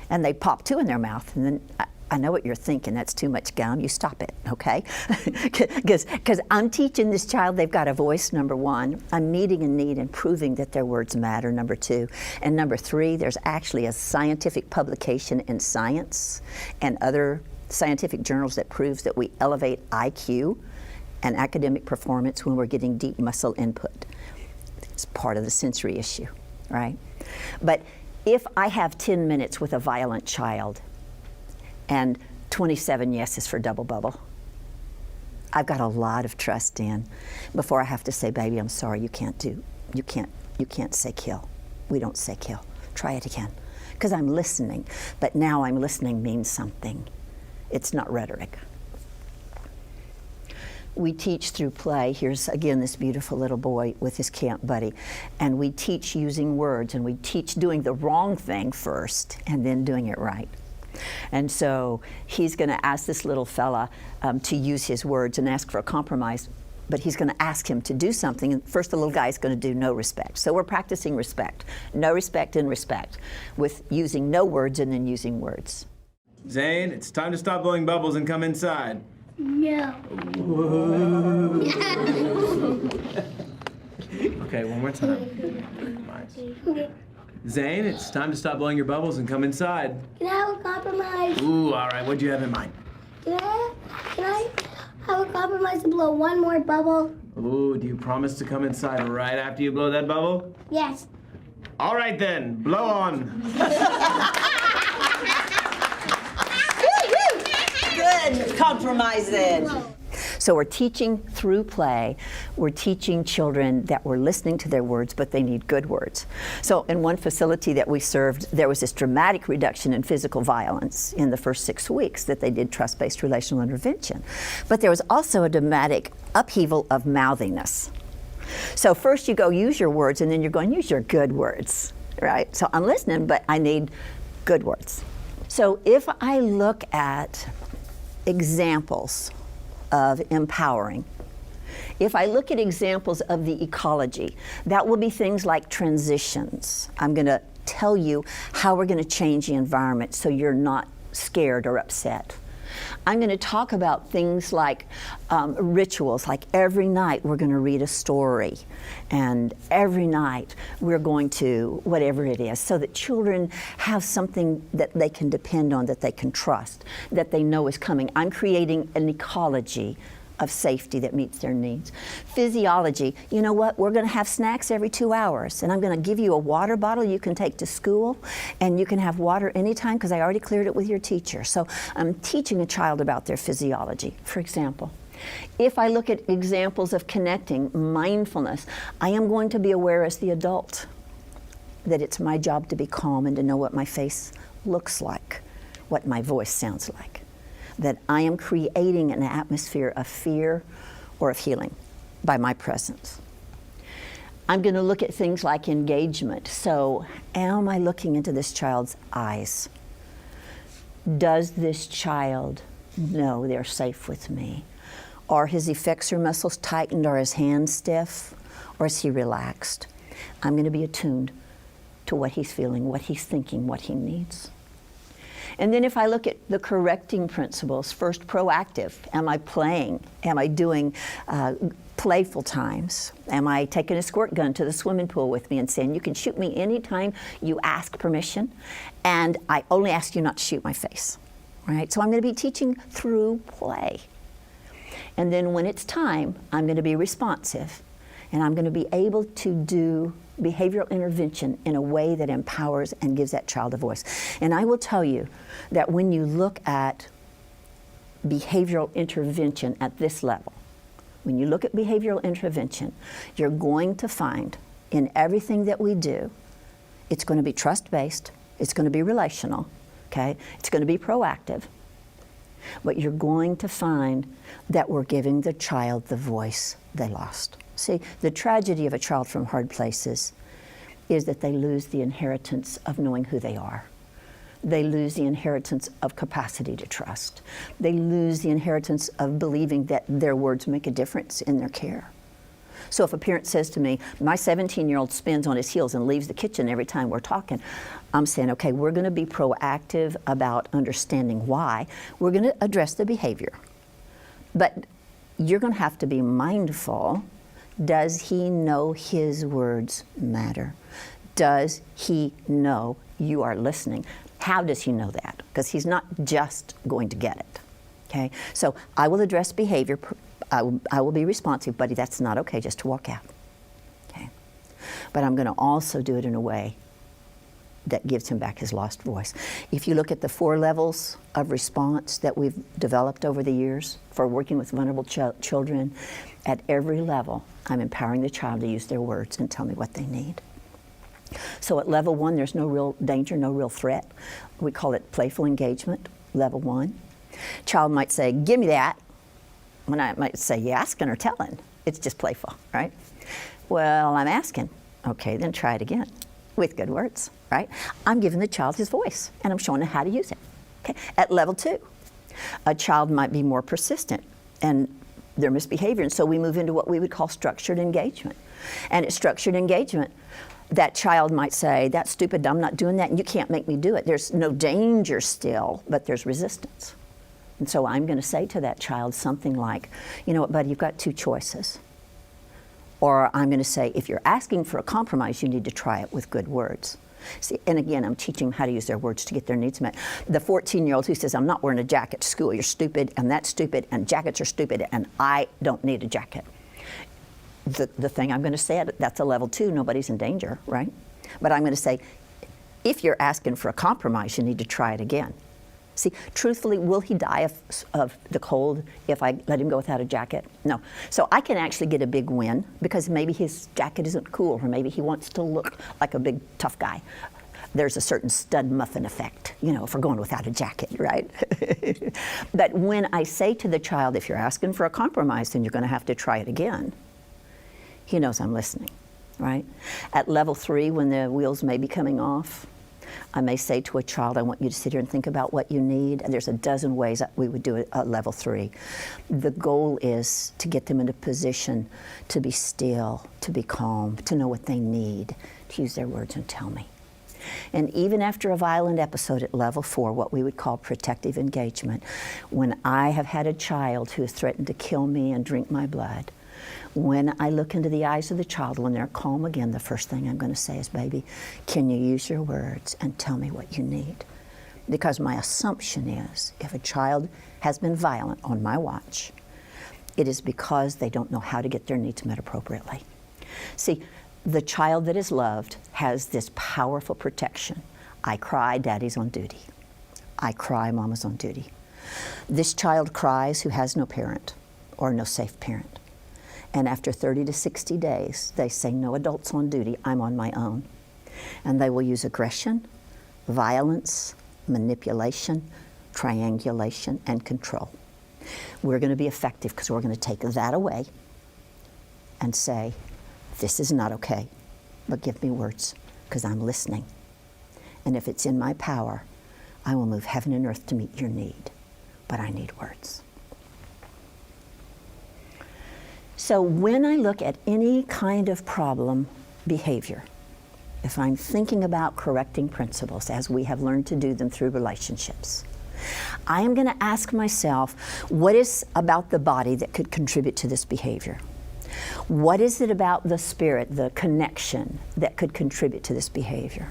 And they pop 2 in their mouth, and then I know what you're thinking, that's too much gum, you stop it, okay? Because I'm teaching this child they've got a voice, number 1. I'm meeting a need and proving that their words matter, number 2. And number 3, there's actually a scientific publication in Science and other scientific journals that proves that we elevate IQ and academic performance when we're getting deep muscle input. It's part of the sensory issue, right? But if I have 10 minutes with a violent child, and 27 yeses for double bubble, I've got a lot of trust in before I have to say, baby, I'm sorry, you can't say kill. We don't say kill. Try it again. Because I'm listening, but now I'm listening means something. It's not rhetoric. We teach through play. Here's again this beautiful little boy with his camp buddy. And we teach using words, and we teach doing the wrong thing first and then doing it right. And so he's going to ask this little fella to use his words and ask for a compromise, but he's going to ask him to do something. And first the little guy is going to do no respect. So we're practicing respect. No respect and respect with using no words and then using words. Zane, it's time to stop blowing bubbles and come inside. No. Okay, one more time. Zane, it's time to stop blowing your bubbles and come inside. Can I have a compromise? Ooh, all right, what'd you have in mind? Can I have a compromise to blow one more bubble? Ooh, do you promise to come inside right after you blow that bubble? Yes. All right then, blow on. Good compromise then. So we're teaching through play. We're teaching children that we're listening to their words, but they need good words. So in one facility that we served, there was this dramatic reduction in physical violence in the first 6 weeks that they did trust-based relational intervention. But there was also a dramatic upheaval of mouthiness. So first you go use your words, and then you're going use your good words, right? So I'm listening, but I need good words. So if I look at examples of empowering, if I look at examples of the ecology, that will be things like transitions. I'm going to tell you how we're going to change the environment so you're not scared or upset. I'm going to talk about things like rituals, like every night we're going to read a story, and every night we're going to, whatever it is, so that children have something that they can depend on, that they can trust, that they know is coming. I'm creating an ecology of safety that meets their needs. Physiology, you know what, we're going to have snacks every 2 hours, and I'm going to give you a water bottle you can take to school, and you can have water anytime because I already cleared it with your teacher. So I'm teaching a child about their physiology, for example. If I look at examples of connecting, mindfulness, I am going to be aware as the adult that it's my job to be calm and to know what my face looks like, what my voice sounds like, that I am creating an atmosphere of fear or of healing by my presence. I'm going to look at things like engagement. So, am I looking into this child's eyes? Does this child know they're safe with me? Are his effexor muscles tightened, or his hands stiff, or is he relaxed? I'm going to be attuned to what he's feeling, what he's thinking, what he needs. And then if I look at the correcting principles, first proactive, am I playing? Am I doing playful times? Am I taking a squirt gun to the swimming pool with me and saying, you can shoot me anytime you ask permission, and I only ask you not to shoot my face, right? So I'm going to be teaching through play. And then when it's time, I'm going to be responsive, and I'm going to be able to do behavioral intervention in a way that empowers and gives that child a voice. And I will tell you that when you look at behavioral intervention at this level, when you look at behavioral intervention, you're going to find in everything that we do, it's going to be trust-based, it's going to be relational, okay? It's going to be proactive, but you're going to find that we're giving the child the voice they lost. See, the tragedy of a child from hard places is that they lose the inheritance of knowing who they are. They lose the inheritance of capacity to trust. They lose the inheritance of believing that their words make a difference in their care. So if a parent says to me, my 17-year-old spins on his heels and leaves the kitchen every time we're talking, I'm saying, okay, we're going to be proactive about understanding why. We're going to address the behavior. But you're going to have to be mindful. Does he know his words matter? Does he know you are listening? How does he know that? Because he's not just going to get it, okay? So I will address behavior. I will be responsive, buddy, that's not okay just to walk out, okay? But I'm going to also do it in a way that gives him back his lost voice. If you look at the 4 levels of response that we've developed over the years for working with vulnerable children, at every level, I'm empowering the child to use their words and tell me what they need. So at level 1, there's no real danger, no real threat. We call it playful engagement, level 1. Child might say, give me that. When I might say, you asking or telling? It's just playful, right? Well, I'm asking. Okay, then try it again with good words, right? I'm giving the child his voice, and I'm showing him how to use it. Okay. At level 2, a child might be more persistent and their misbehavior, and so we move into what we would call structured engagement. And at structured engagement, that child might say, that's stupid, I'm not doing that, and you can't make me do it. There's no danger still, but there's resistance. And so I'm going to say to that child something like, you know what, buddy, you've got 2 choices. Or I'm going to say, if you're asking for a compromise, you need to try it with good words. See, and again, I'm teaching them how to use their words to get their needs met. The 14-year-old who says, I'm not wearing a jacket to school, you're stupid, and that's stupid, and jackets are stupid, and I don't need a jacket. The thing I'm going to say, that's a level 2, nobody's in danger, right? But I'm going to say, if you're asking for a compromise, you need to try it again. See, truthfully, will he die of the cold if I let him go without a jacket? No. So I can actually get a big win because maybe his jacket isn't cool, or maybe he wants to look like a big tough guy. There's a certain stud muffin effect, you know, for going without a jacket, right? But when I say to the child, if you're asking for a compromise, then you're going to have to try it again, he knows I'm listening, right? At level 3, when the wheels may be coming off, I may say to a child, I want you to sit here and think about what you need. And there's a dozen ways that we would do it at level 3. The goal is to get them in a position to be still, to be calm, to know what they need, to use their words and tell me. And even after a violent episode at level 4, what we would call protective engagement, when I have had a child who has threatened to kill me and drink my blood, when I look into the eyes of the child, when they're calm again, the first thing I'm going to say is, baby, can you use your words and tell me what you need? Because my assumption is, if a child has been violent on my watch, it is because they don't know how to get their needs met appropriately. See, the child that is loved has this powerful protection. I cry, daddy's on duty. I cry, mama's on duty. This child cries who has no parent or no safe parent. And after 30 to 60 days, they say, no adults on duty, I'm on my own. And they will use aggression, violence, manipulation, triangulation, and control. We're going to be effective because we're going to take that away and say, this is not okay, but give me words because I'm listening. And if it's in my power, I will move heaven and earth to meet your need, but I need words. So when I look at any kind of problem behavior, if I'm thinking about correcting principles as we have learned to do them through relationships, I am going to ask myself, what is about the body that could contribute to this behavior? What is it about the spirit, the connection, that could contribute to this behavior?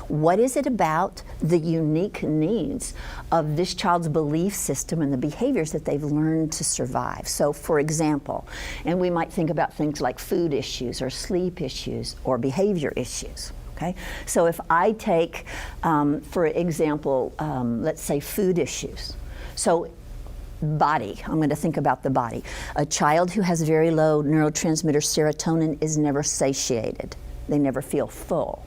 What is it about the unique needs of this child's belief system and the behaviors that they've learned to survive? So, for example, and we might think about things like food issues or sleep issues or behavior issues. Okay? So if I take, for example, let's say food issues. So body, I'm going to think about the body. A child who has very low neurotransmitter serotonin is never satiated. They never feel full,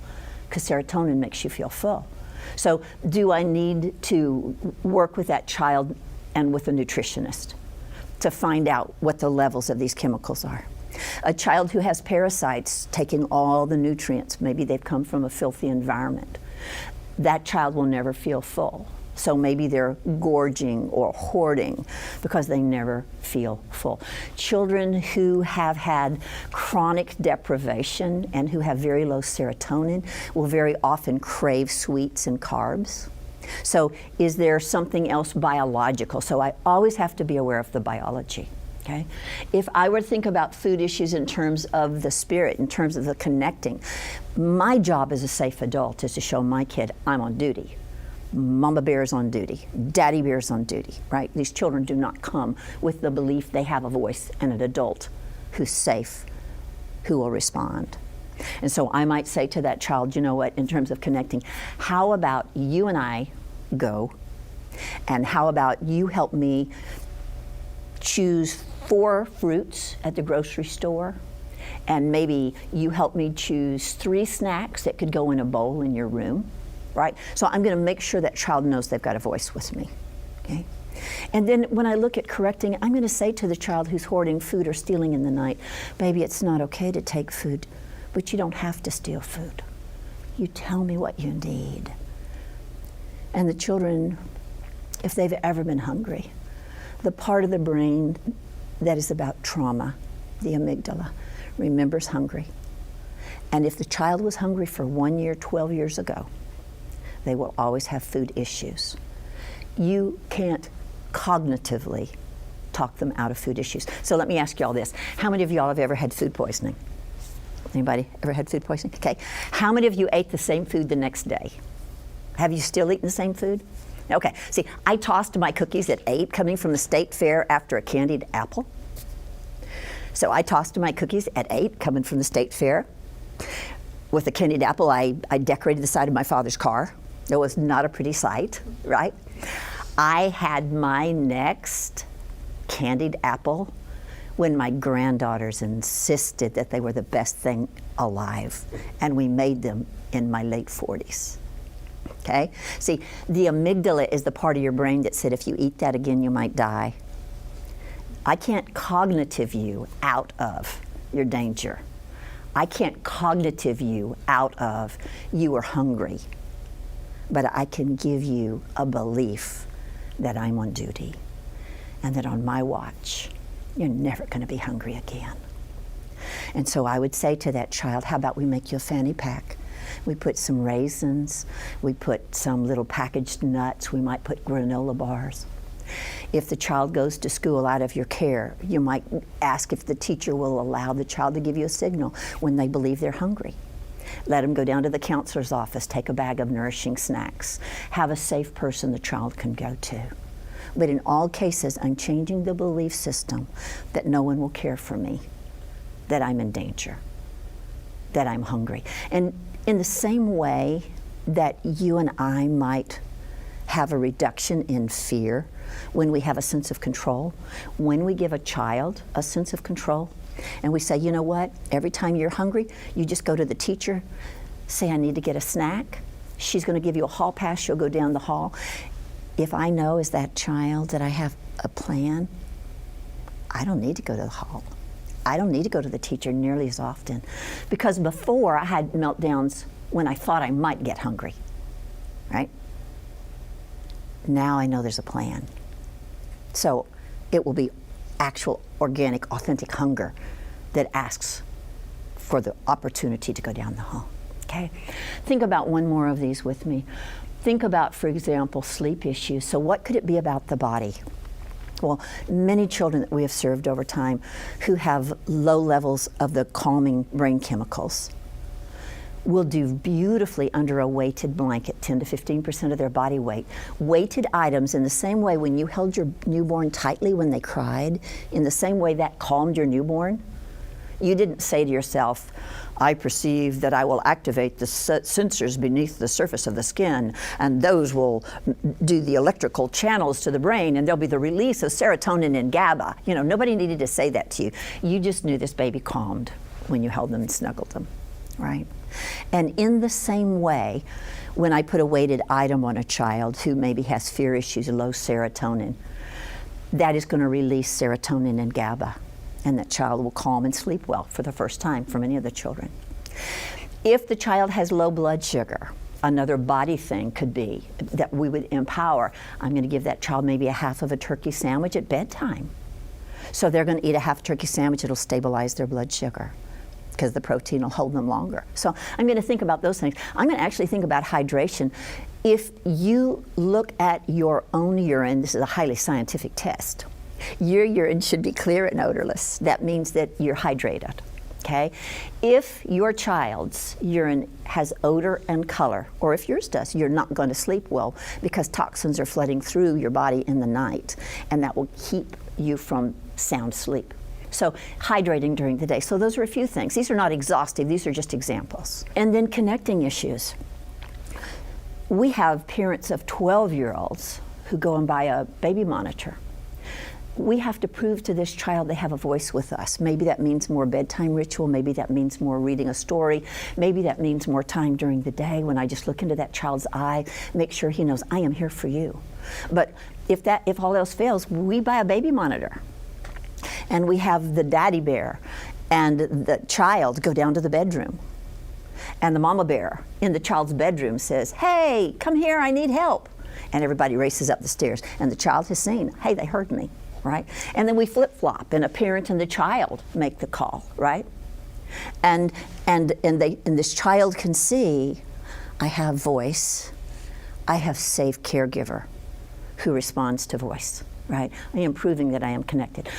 because serotonin makes you feel full. So do I need to work with that child and with a nutritionist to find out what the levels of these chemicals are? A child who has parasites taking all the nutrients, maybe they've come from a filthy environment, that child will never feel full. So maybe they're gorging or hoarding because they never feel full. Children who have had chronic deprivation and who have very low serotonin will very often crave sweets and carbs. So is there something else biological? So I always have to be aware of the biology. Okay? If I were to think about food issues in terms of the spirit, in terms of the connecting, my job as a safe adult is to show my kid I'm on duty. Mama bear is on duty, daddy bear is on duty, right? These children do not come with the belief they have a voice and an adult who's safe, who will respond. And so I might say to that child, you know what, in terms of connecting, how about you and I go, and how about you help me choose 4 fruits at the grocery store, and maybe you help me choose 3 snacks that could go in a bowl in your room. Right? So I'm going to make sure that child knows they've got a voice with me. Okay? And then when I look at correcting, I'm going to say to the child who's hoarding food or stealing in the night, baby, it's not okay to take food, but you don't have to steal food. You tell me what you need. And the children, if they've ever been hungry, the part of the brain that is about trauma, the amygdala, remembers hungry. And if the child was hungry for 1 year, 12 years ago, they will always have food issues. You can't cognitively talk them out of food issues. So let me ask you all this. How many of y'all have ever had food poisoning? Anybody ever had food poisoning? Okay. How many of you ate the same food the next day? Have you still eaten the same food? Okay. See, I tossed my cookies at 8 coming from the state fair after a candied apple. So I tossed my cookies at 8 coming from the state fair. With a candied apple, I decorated the side of my father's car. It was not a pretty sight, right? I had my next candied apple when my granddaughters insisted that they were the best thing alive, and we made them in my late 40s. Okay? See, the amygdala is the part of your brain that said if you eat that again, you might die. I can't cognitive you out of your danger. I can't cognitive you out of you are hungry, but I can give you a belief that I'm on duty and that on my watch, you're never going to be hungry again. And so I would say to that child, how about we make you a fanny pack? We put some raisins, we put some little packaged nuts, we might put granola bars. If the child goes to school out of your care, you might ask if the teacher will allow the child to give you a signal when they believe they're hungry. Let them go down to the counselor's office, take a bag of nourishing snacks, have a safe person the child can go to. But in all cases, I'm changing the belief system that no one will care for me, that I'm in danger, that I'm hungry. And in the same way that you and I might have a reduction in fear when we have a sense of control, when we give a child a sense of control, and we say, you know what, every time you're hungry, you just go to the teacher, say, I need to get a snack. She's going to give you a hall pass, she'll go down the hall. If I know as that child that I have a plan, I don't need to go to the hall. I don't need to go to the teacher nearly as often. Because before, I had meltdowns when I thought I might get hungry, right? Now I know there's a plan. So it will be actual, organic, authentic hunger that asks for the opportunity to go down the hall, okay? Think about one more of these with me. Think about, for example, sleep issues. So what could it be about the body? Well, many children that we have served over time who have low levels of the calming brain chemicals will do beautifully under a weighted blanket, 10 to 15% of their body weight. Weighted items, in the same way when you held your newborn tightly when they cried, in the same way that calmed your newborn, you didn't say to yourself, I perceive that I will activate the sensors beneath the surface of the skin, and those will do the electrical channels to the brain, and there'll be the release of serotonin and GABA. You know, nobody needed to say that to you. You just knew this baby calmed when you held them and snuggled them, right? And in the same way, when I put a weighted item on a child who maybe has fear issues, low serotonin, that is going to release serotonin and GABA, and that child will calm and sleep well for the first time for many of the children. If the child has low blood sugar, another body thing could be that we would empower. I'm going to give that child maybe a half of a turkey sandwich at bedtime. So they're going to eat a half turkey sandwich, it'll stabilize their blood sugar, because the protein will hold them longer. So I'm going to think about those things. I'm going to actually think about hydration. If you look at your own urine, this is a highly scientific test, your urine should be clear and odorless. That means that you're hydrated, okay? If your child's urine has odor and color, or if yours does, you're not going to sleep well because toxins are flooding through your body in the night, and that will keep you from sound sleep. So hydrating during the day. So those are a few things. These are not exhaustive, these are just examples. And then connecting issues. We have parents of 12-year-olds who go and buy a baby monitor. we have to prove to this child they have a voice with us. Maybe that means more bedtime ritual, maybe that means more reading a story, maybe that means more time during the day when I just look into that child's eye, make sure he knows I am here for you. But if all else fails, we buy a baby monitor and we have the daddy bear and the child go down to the bedroom. And the mama bear in the child's bedroom says, "Hey, come here, I need help." And everybody races up the stairs. And the child has seen, "Hey, they heard me," right? And then we flip-flop, and a parent and the child make the call, right? And this child can see, I have voice, I have safe caregiver who responds to voice, right? I am proving that I am connected.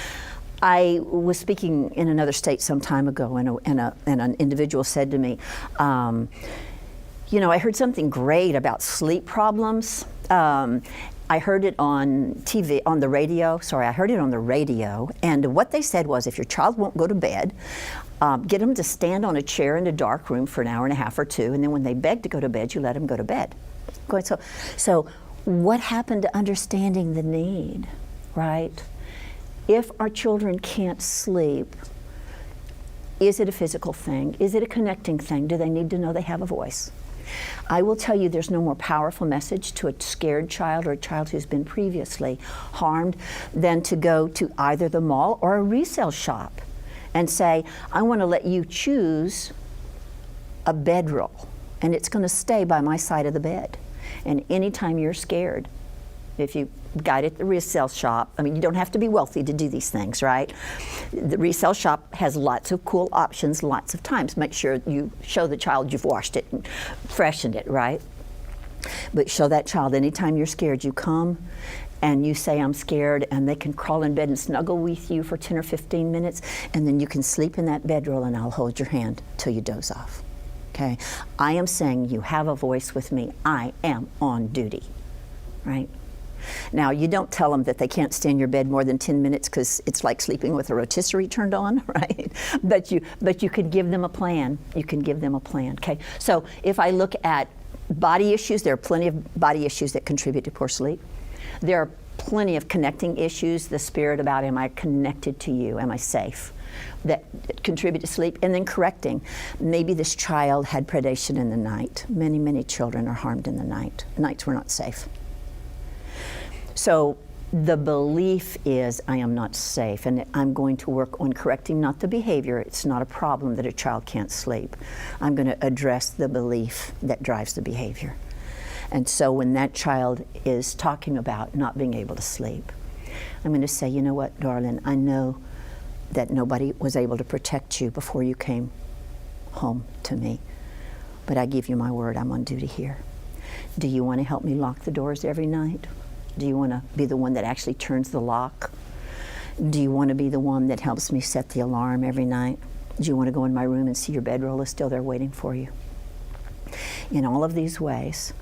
I was speaking in another state some time ago, and an individual said to me, I heard something great about sleep problems. I heard it on TV, on the radio. Sorry, I heard it on the radio. And what they said was, if your child won't go to bed, get them to stand on a chair in a dark room for an hour and a half or two, and then when they beg to go to bed, you let them go to bed. So what happened to understanding the need, right? If our children can't sleep, is it a physical thing? Is it a connecting thing? Do they need to know they have a voice? I will tell you there's no more powerful message to a scared child or a child who's been previously harmed than to go to either the mall or a resale shop and say, I want to let you choose a bedroll, and it's going to stay by my side of the bed. And anytime you're scared, if you guide at the resale shop, I mean, you don't have to be wealthy to do these things, right? The resale shop has lots of cool options lots of times. Make sure you show the child you've washed it and freshened it, right? But show that child anytime you're scared, you come and you say, I'm scared, and they can crawl in bed and snuggle with you for 10 or 15 minutes, and then you can sleep in that bedroll and I'll hold your hand till you doze off, okay? I am saying you have a voice with me. I am on duty, right? Now, you don't tell them that they can't stay in your bed more than 10 minutes because it's like sleeping with a rotisserie turned on, right? But you could give them a plan. You can give them a plan, okay? So if I look at body issues, there are plenty of body issues that contribute to poor sleep. There are plenty of connecting issues, the spirit about, am I connected to you? Am I safe? That contribute to sleep. And then correcting. Maybe this child had predation in the night. Many, many children are harmed in the night. Nights were not safe. So the belief is, I am not safe, and I'm going to work on correcting not the behavior. It's not a problem that a child can't sleep. I'm going to address the belief that drives the behavior. And so when that child is talking about not being able to sleep, I'm going to say, you know what, darling, I know that nobody was able to protect you before you came home to me, but I give you my word, I'm on duty here. Do you want to help me lock the doors every night? Do you want to be the one that actually turns the lock? Do you want to be the one that helps me set the alarm every night? Do you want to go in my room and see your bedroll is still there waiting for you? In all of these ways,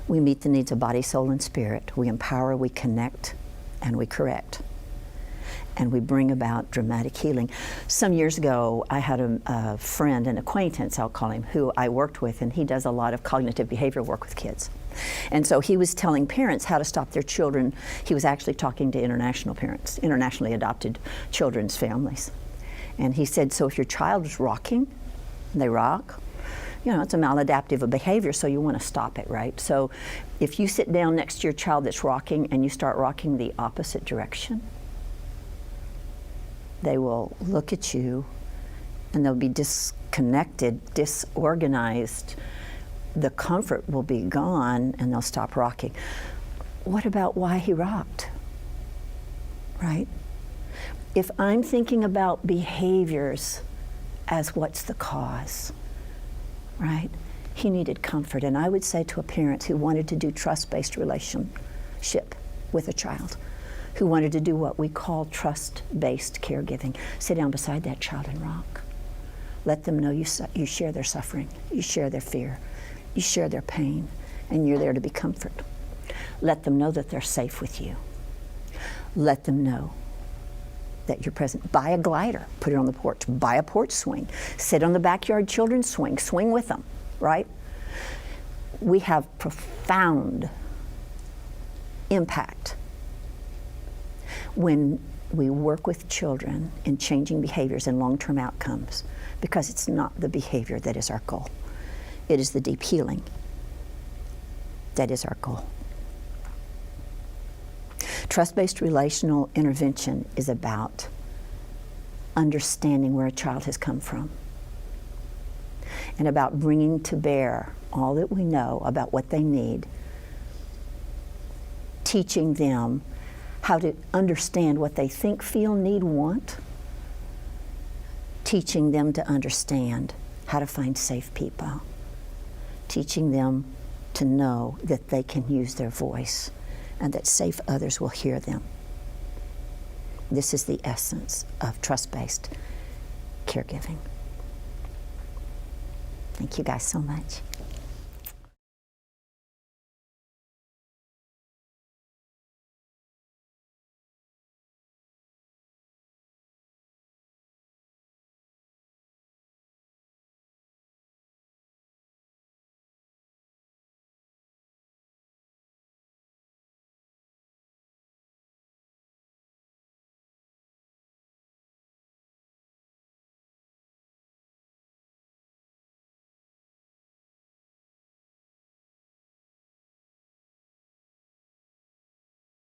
we meet the needs of body, soul, and spirit. We empower, we connect, and we correct. And we bring about dramatic healing. Some years ago, I had a friend, an acquaintance, I'll call him, who I worked with, and he does a lot of cognitive behavior work with kids. And so he was telling parents how to stop their children. He was actually talking to international parents, internationally adopted children's families. And he said, so if your child is rocking, they rock, you know, it's a maladaptive behavior, so you want to stop it, right? So if you sit down next to your child that's rocking and you start rocking the opposite direction, they will look at you and they'll be disconnected, disorganized. The comfort will be gone and they'll stop rocking. What about why he rocked, right? If I'm thinking about behaviors as what's the cause, right? He needed comfort. And I would say to a parent who wanted to do trust-based relationship with a child, who wanted to do what we call trust-based caregiving, sit down beside that child and rock. Let them know you share their suffering, you share their fear, you share their pain, and you're there to be comfort. Let them know that they're safe with you. Let them know that you're present. Buy a glider, put it on the porch. Buy a porch swing. Sit on the backyard children's swing. Swing with them, right? We have profound impact when we work with children in changing behaviors and long-term outcomes, because it's not the behavior that is our goal. It is the deep healing that is our goal. Trust-based relational intervention is about understanding where a child has come from and about bringing to bear all that we know about what they need, teaching them how to understand what they think, feel, need, want, teaching them to understand how to find safe people, teaching them to know that they can use their voice and that safe others will hear them. This is the essence of trust-based caregiving. Thank you guys so much.